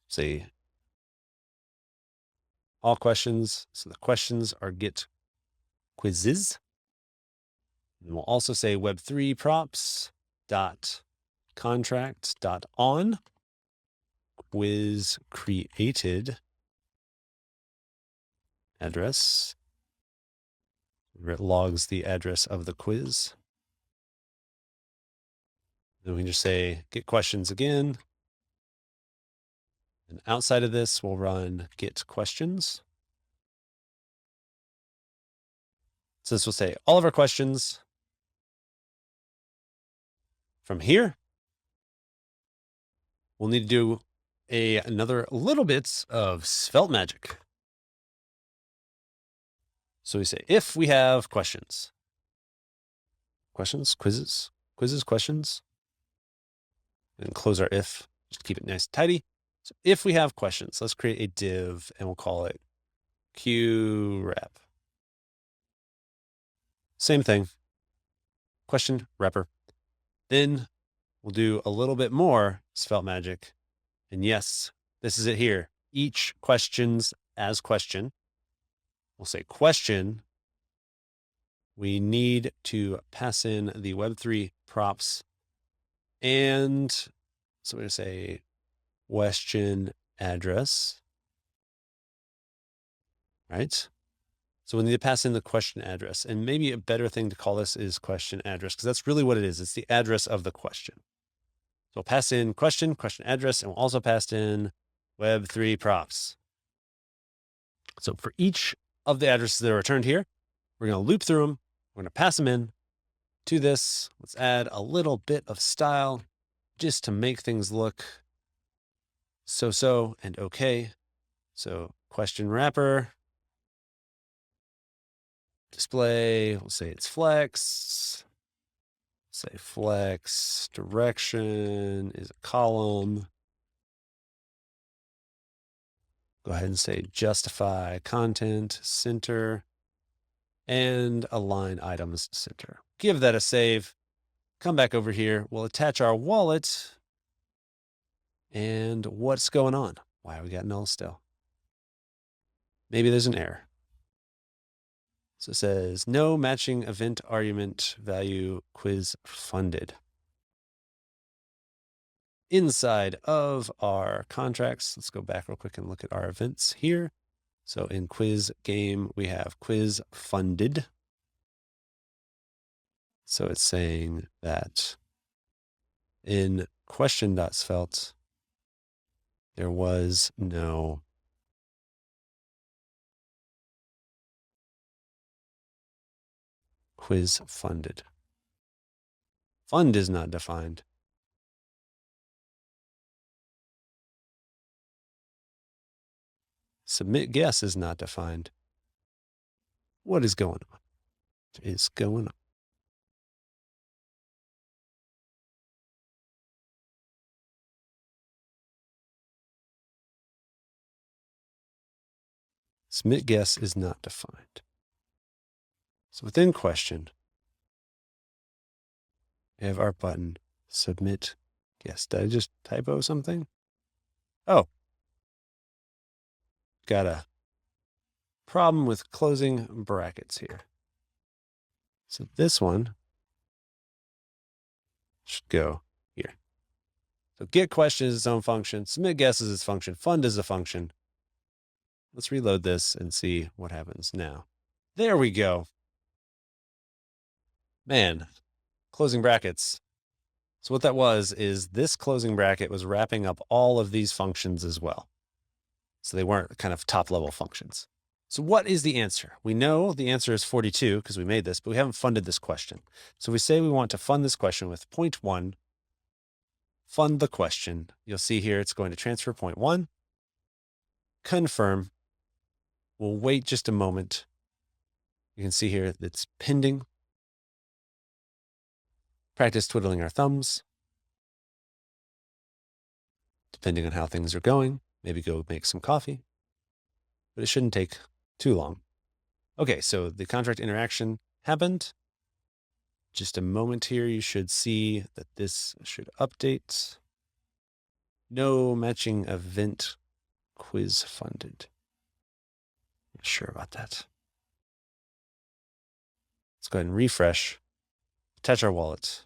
Say all questions. So the questions are get quizzes. And we'll also say Web3 props dot contract dot on quiz created address. It logs the address of the quiz. Then we can just say get questions again. And outside of this, we'll run get questions. So this will say all of our questions. From here, we'll need to do another little bit of Svelte Magic. So we say if we have questions, quizzes, questions, and close our if, just to keep it nice and tidy. So if we have questions, let's create a div and we'll call it QWrap. Same thing, question wrapper. Then we'll do a little bit more Svelte Magic. And yes, this is it here. Each questions as question. We'll say question. We need to pass in the Web3 props. And so we're going to say question address. Right? So we need to pass in the question address. And maybe a better thing to call this is question address, because that's really what it is. It's the address of the question. So we'll pass in question address, and we'll also pass in Web3 props. So for each of the addresses that are returned here, we're going to loop through them. We're going to pass them in to this. Let's add a little bit of style just to make things look so and okay. So question wrapper, display, we'll say it's flex. Say flex direction is a column. Go ahead and say justify content center and align items center. Give that a save. Come back over here. We'll attach our wallet. And what's going on? Why we got null still? Maybe there's an error. So it says no matching event argument value quiz funded. Inside of our contracts, let's go back real quick and look at our events here. So in quiz game, we have quiz funded. So it's saying that in question.svelte, there was no quiz funded. Fund is not defined. Submit guess is not defined. What is going on? What is going on? Submit guess is not defined. So within question, we have our button, submit guess. Did I just typo something? Oh, got a problem with closing brackets here. So this one should go here. So get question is its own function. Submit guess is its function. Fund is a function. Let's reload this and see what happens now. There we go. Man, closing brackets. So what that was is this closing bracket was wrapping up all of these functions as well. So they weren't kind of top level functions. So what is the answer? We know the answer is 42 because we made this, but we haven't funded this question. So we say we want to fund this question with 0.1, fund the question. You'll see here it's going to transfer 0.1, confirm. We'll wait just a moment. You can see here it's pending. Practice twiddling our thumbs. Depending on how things are going, maybe go make some coffee, but it shouldn't take too long. Okay, so the contract interaction happened. Just a moment here, you should see that this should update. No matching event quiz funded. Not sure about that. Let's go ahead and refresh. Attach our wallet.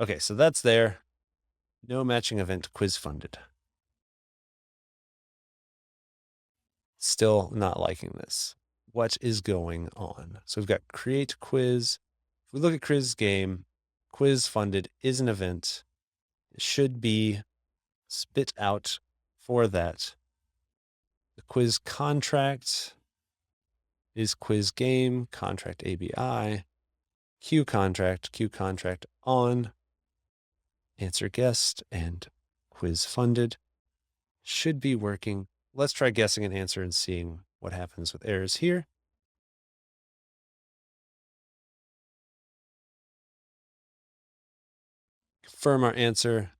Okay, so that's there. No matching event quiz funded. Still not liking this. What is going on? So we've got create quiz. If we look at quiz game, quiz funded is an event. It should be spit out for that. The quiz contract is quiz game, contract ABI, Q contract on, answer guessed, and quiz funded. Should be working. Let's try guessing an answer and seeing what happens with errors here. Confirm our answer.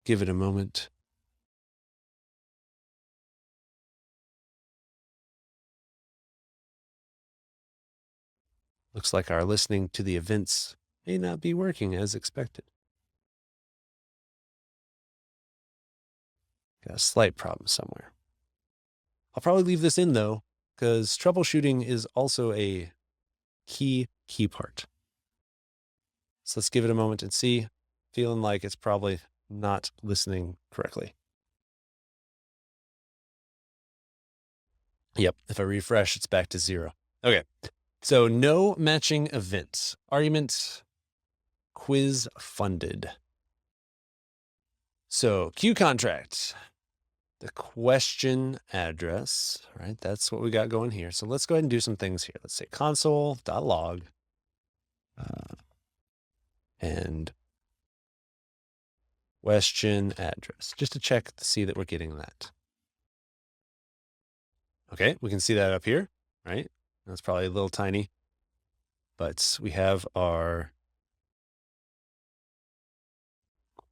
Give it a moment. Looks like our listening to the events may not be working as expected. Got a slight problem somewhere. I'll probably leave this in though, because troubleshooting is also a key part. So let's give it a moment and see. Feeling like it's probably not listening correctly. Yep, if I refresh, it's back to 0. Okay, so no matching events. Argument quiz funded. So Q contract, the question address, right? That's what we got going here. So let's go ahead and do some things here. Let's say console.log and question address, just to check to see that we're getting that. Okay, we can see that up here, right? That's probably a little tiny, but we have our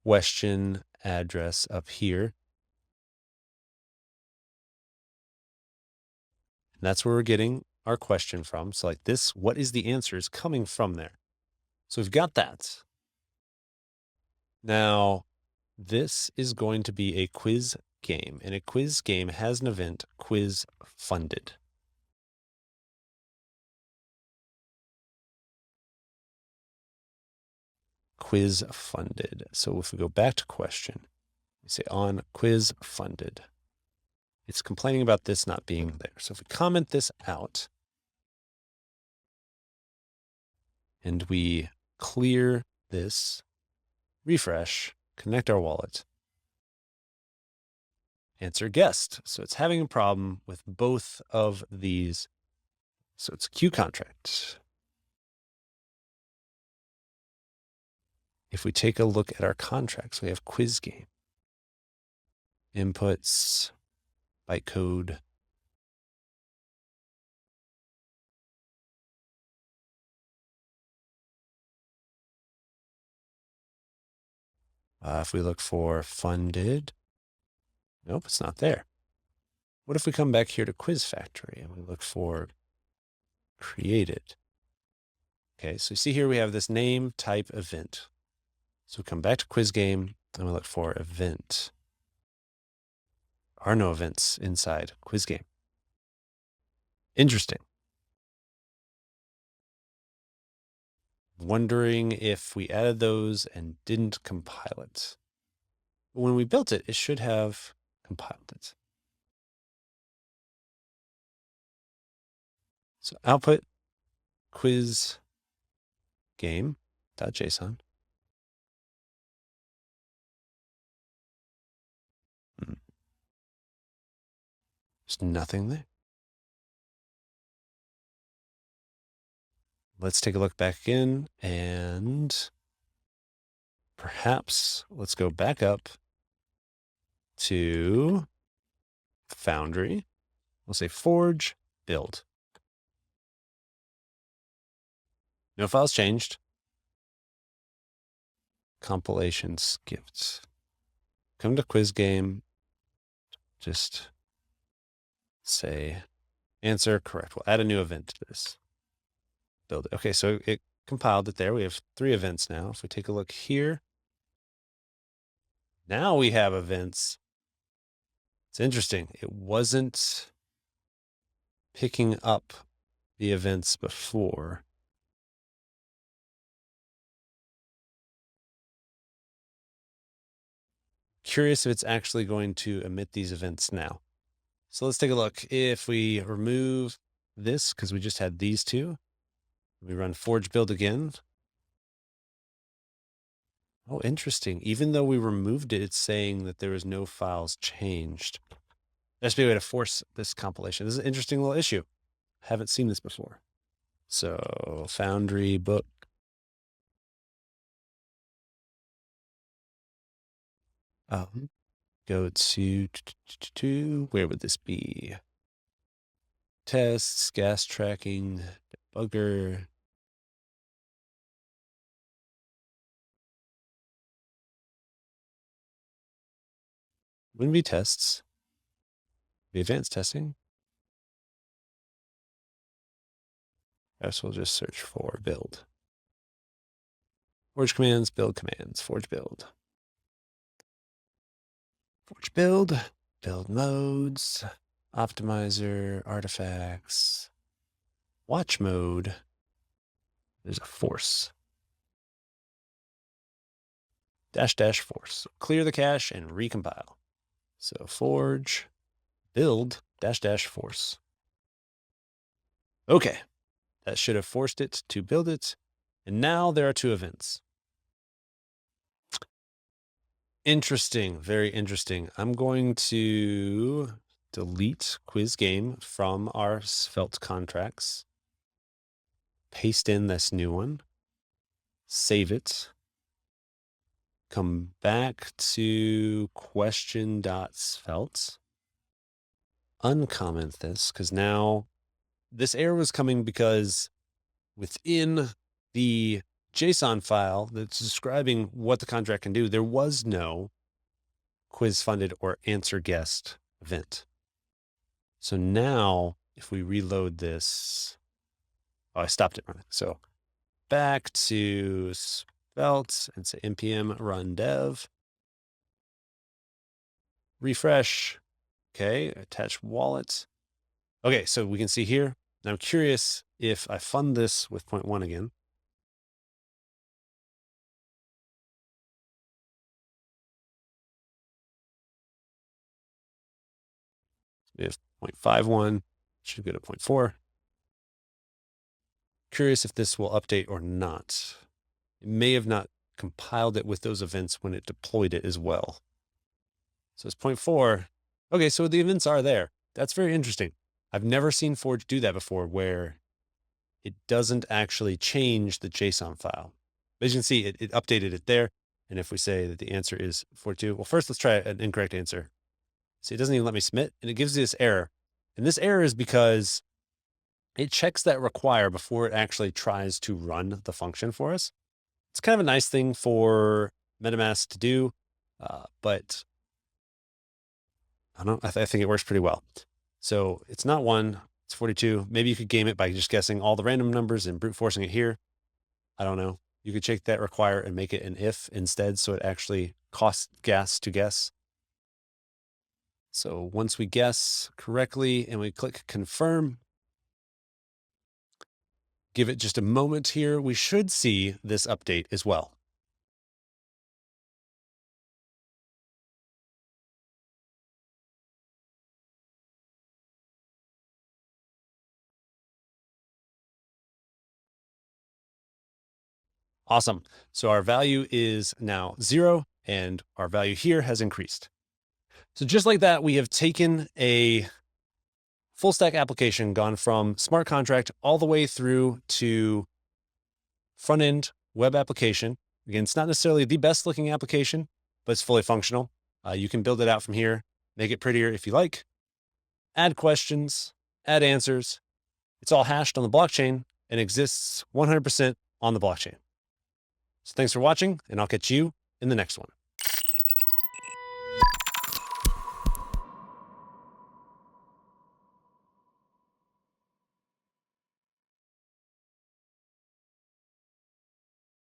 question address up here. And that's where we're getting our question from. So like this, what is the answer is coming from there. So we've got that. Now, this is going to be a quiz game, and a quiz game has an event, quiz funded. Quiz funded. So if we go back to question, we say on quiz funded. It's complaining about this not being there. So if we comment this out and we clear this, refresh, connect our wallet, answer guessed. So it's having a problem with both of these So it's a Q contract. If we take a look at our contracts, we have quiz game, inputs, bytecode. If we look for funded, nope, it's not there. What if we come back here to Quiz Factory and we look for created? Okay, so you see here we have this name type event. So we come back to quiz game and we look for event. There are no events inside quiz game. Interesting. Wondering if we added those and didn't compile it. When we built it, it should have compiled it. So output quiz game.json. There's nothing there. Let's take a look back in and perhaps let's go back up to Foundry. We'll say forge build. No files changed. Compilation skipped. Come to quiz game. Just say answer correct. We'll add a new event to this. Build it. Okay, so it compiled it there. We have 3 events now. If we take a look here, now we have events. It's interesting. It wasn't picking up the events before. Curious if it's actually going to emit these events now. So let's take a look. If we remove this, because we just had these 2, we run forge build again. Oh, interesting. Even though we removed it, it's saying that there was no files changed. There's be a way to force this compilation. This is an interesting little issue. Haven't seen this before. So Foundry book. Go to where would this be? Tests, gas tracking, debugger. Wouldn't be tests. Be advanced testing. Perhaps we'll just search for build. Forge commands, build commands, forge build. Forge build, build modes, optimizer, artifacts, watch mode. There's a force. -- force. Clear the cache and recompile. So forge build -- force. Okay. That should have forced it to build it. And now there are 2 events. Interesting. Very interesting. I'm going to delete quiz game from our Svelte contracts. Paste in this new one. Save it. Come back to question.svelte. Uncomment this, because now this error was coming because within the JSON file that's describing what the contract can do, there was no quiz funded or answer guessed event. So now if we reload this, I stopped it running. So back to Svelte and say npm run dev, refresh. Okay, attach wallet. Okay, so we can see here. Now I'm curious if I fund this with 0.1 again. We have 0.51, should go to 0.4. Curious if this will update or not. It may have not compiled it with those events when it deployed it as well. So it's 0.4. Okay, so the events are there. That's very interesting. I've never seen Forge do that before, where it doesn't actually change the JSON file. But as you can see, it updated it there. And if we say that the answer is 42, well, first let's try an incorrect answer. See, it doesn't even let me submit, and it gives you this error. And this error is because it checks that require before it actually tries to run the function for us. It's kind of a nice thing for MetaMask to do, but I don't know, I think it works pretty well. So it's not 1, it's 42. Maybe you could game it by just guessing all the random numbers and brute forcing it here. I don't know. You could check that require and make it an if instead, so it actually costs gas to guess. So once we guess correctly and we click confirm, give it just a moment here, we should see this update as well. Awesome. So our value is now 0 and our value here has increased. So just like that, we have taken a full stack application, gone from smart contract all the way through to front end web application. Again, it's not necessarily the best looking application, but it's fully functional. You can build it out from here, make it prettier if you like, add questions, add answers. It's all hashed on the blockchain and exists 100% on the blockchain. So thanks for watching, and I'll catch you in the next one.